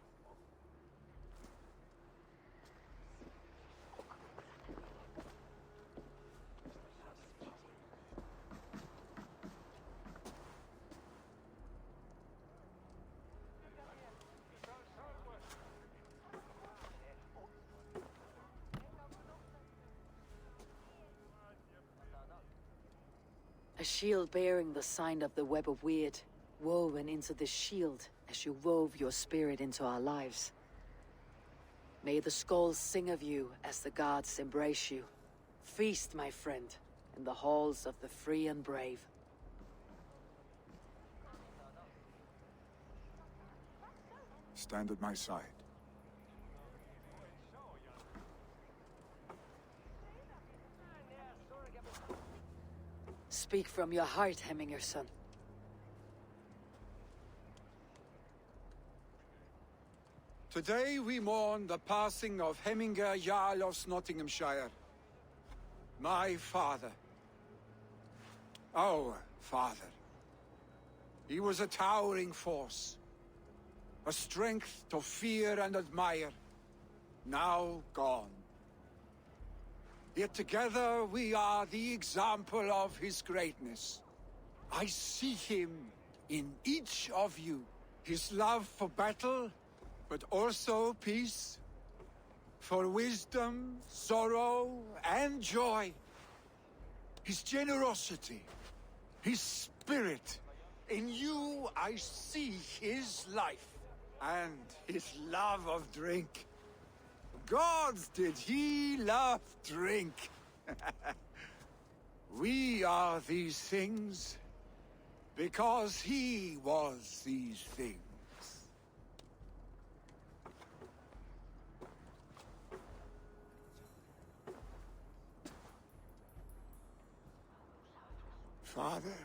A shield bearing the sign of the Web of Weird, woven into the shield as you wove your spirit into our lives. May the skulls sing of you as the gods embrace you. Feast, my friend, in the halls of the free and brave. Stand at my side. Speak from your heart, Hemminger, son. Today we mourn the passing of Hemminger Jarl of Snotinghamscire. My father. Our father. He was a towering force. A strength to fear and admire. Now gone. Yet together we are the example of his greatness. I see him in each of you. His love for battle, but also peace. For wisdom, sorrow, and joy. His generosity, his spirit. In you I see his life, and his love of drink. Gods, did he love drink! We are these things because he was these things. Father,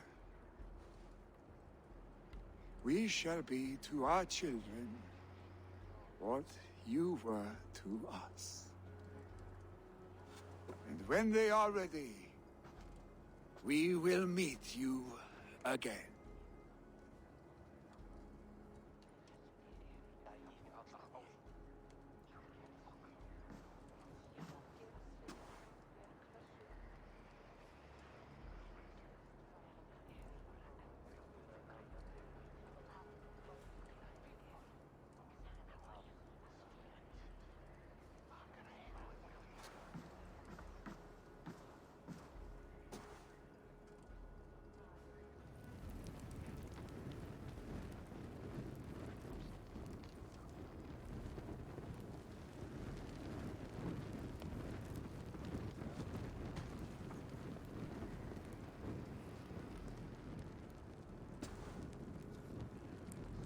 we shall be to our children what you were to us. And when they are ready, we will meet you again.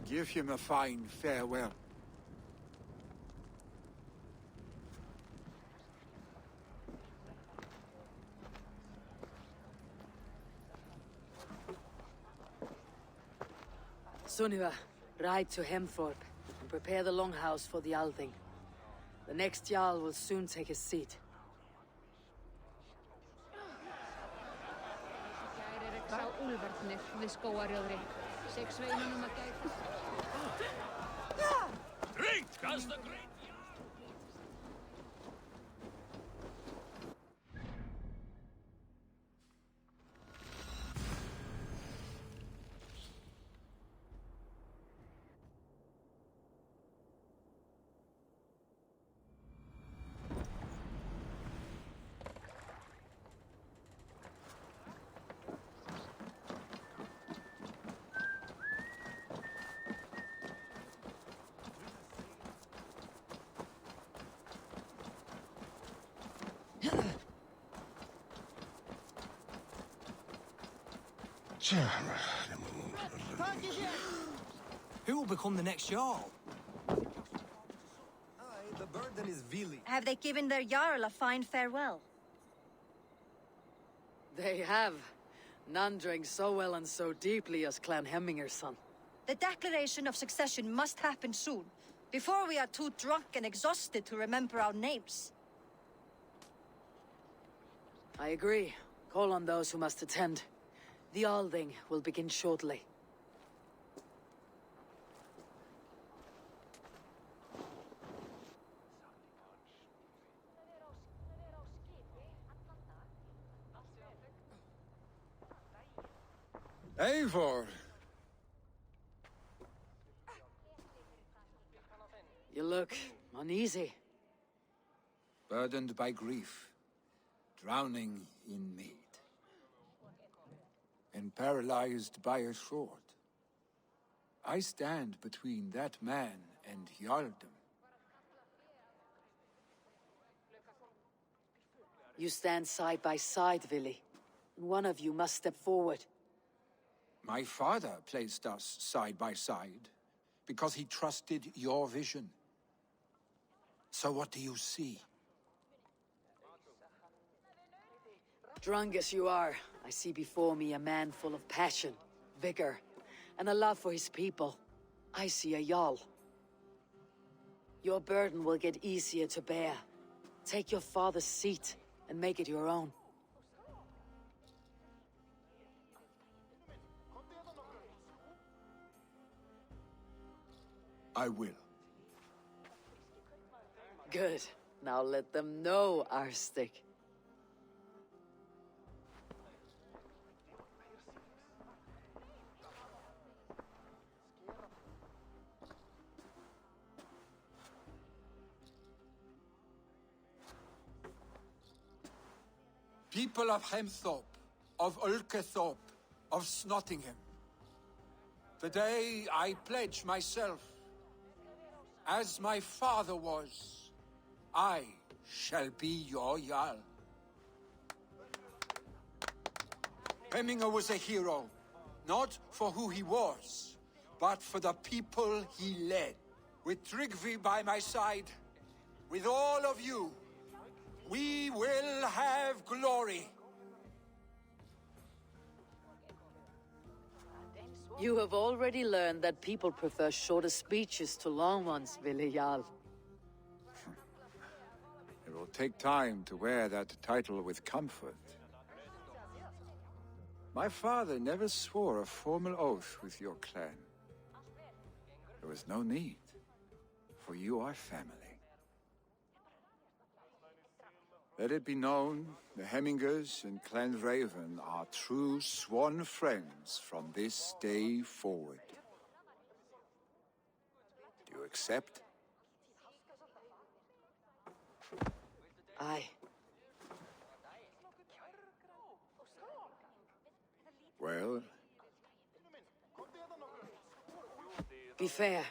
Give him a fine farewell. Sunniva, ride to Hemthorpe and prepare the longhouse for the Althing. The next Jarl will soon take his seat. Drink as the great... Who will become the next Jarl? Have they given their Jarl a fine farewell? They have. None drank so well and so deeply as Clan Hemminger's son. The declaration of succession must happen soon, before we are too drunk and exhausted to remember our names. I agree. Call on those who must attend. The Alding will begin shortly. Eivor! You look uneasy. Burdened by grief, drowning in mead, and paralyzed by a sword. I stand between that man and Jarldom. You stand side by side, Vili. One of you must step forward. My father placed us side by side, because he trusted your vision. So what do you see? Drunk as you are, I see before me a man full of passion, vigor, and a love for his people. I see a Jarl. Your burden will get easier to bear. Take your father's seat and make it your own. I will. Good. Now let them know, Arstic. People of Hemthorpe, of Ulkethorpe, of Snotingham. Today I pledge myself, as my father was, I shall be your Jarl. Hemminger was a hero, not for who he was, but for the people he led. With Tryggvi by my side, with all of you, we will have glory. You have already learned that people prefer shorter speeches to long ones, Vili Jarl. It will take time to wear that title with comfort. My father never swore a formal oath with your clan. There was no need, for you are family. Let it be known, the Hemmingers and Clan Raven are true sworn friends from this day forward. Do you accept? Aye. Well? Be fair,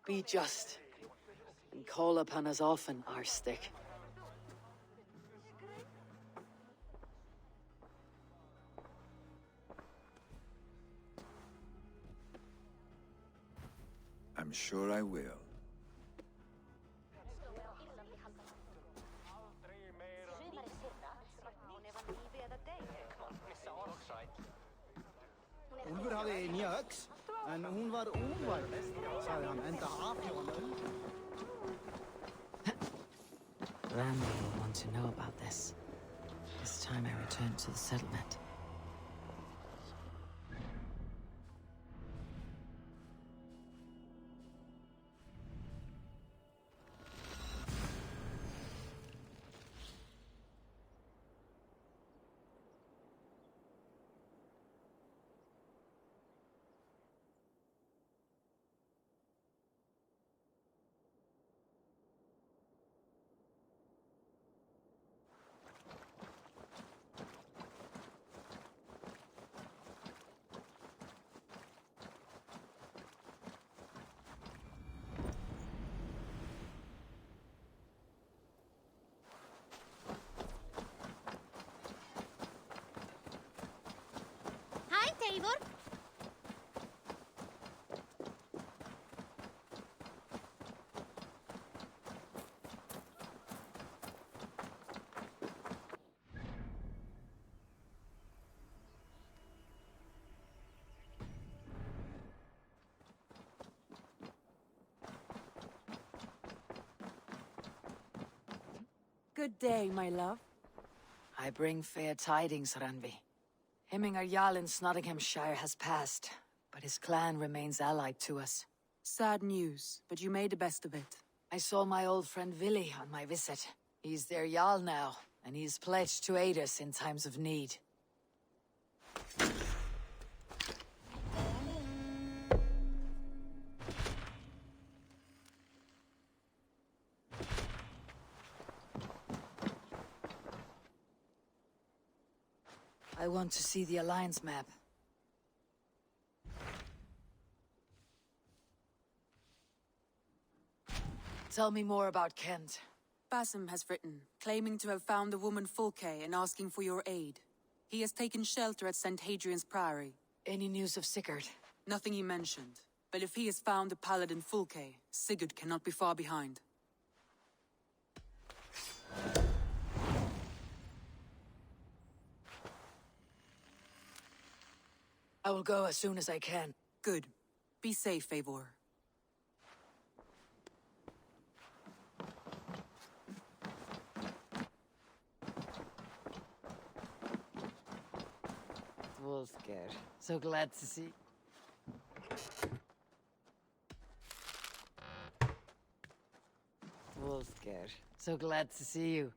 be just, and call upon us often, Arstic. I'm sure I will. Úlfur hafði nýja öx, en hún var óvæg, sagði hann, enda api á hann. Randy will want to know about this. This time I return to the settlement. Hi, Eivor. Good day, my love. I bring fair tidings, Randvi. Hemmingar Jarl in Snotinghamscire has passed, but his clan remains allied to us. Sad news, but you made the best of it. I saw my old friend Vili on my visit. He's their Jarl now, and he's pledged to aid us in times of need. I want to see the Alliance map. Tell me more about Kent. Basim has written, claiming to have found the woman Fulke and asking for your aid. He has taken shelter at St. Hadrian's Priory. Any news of Sigurd? Nothing he mentioned. But if he has found the paladin Fulke, Sigurd cannot be far behind. I will go as soon as I can. Good. Be safe, Eivor. Wolfgar, so glad to see. Wolfgar, so glad to see you.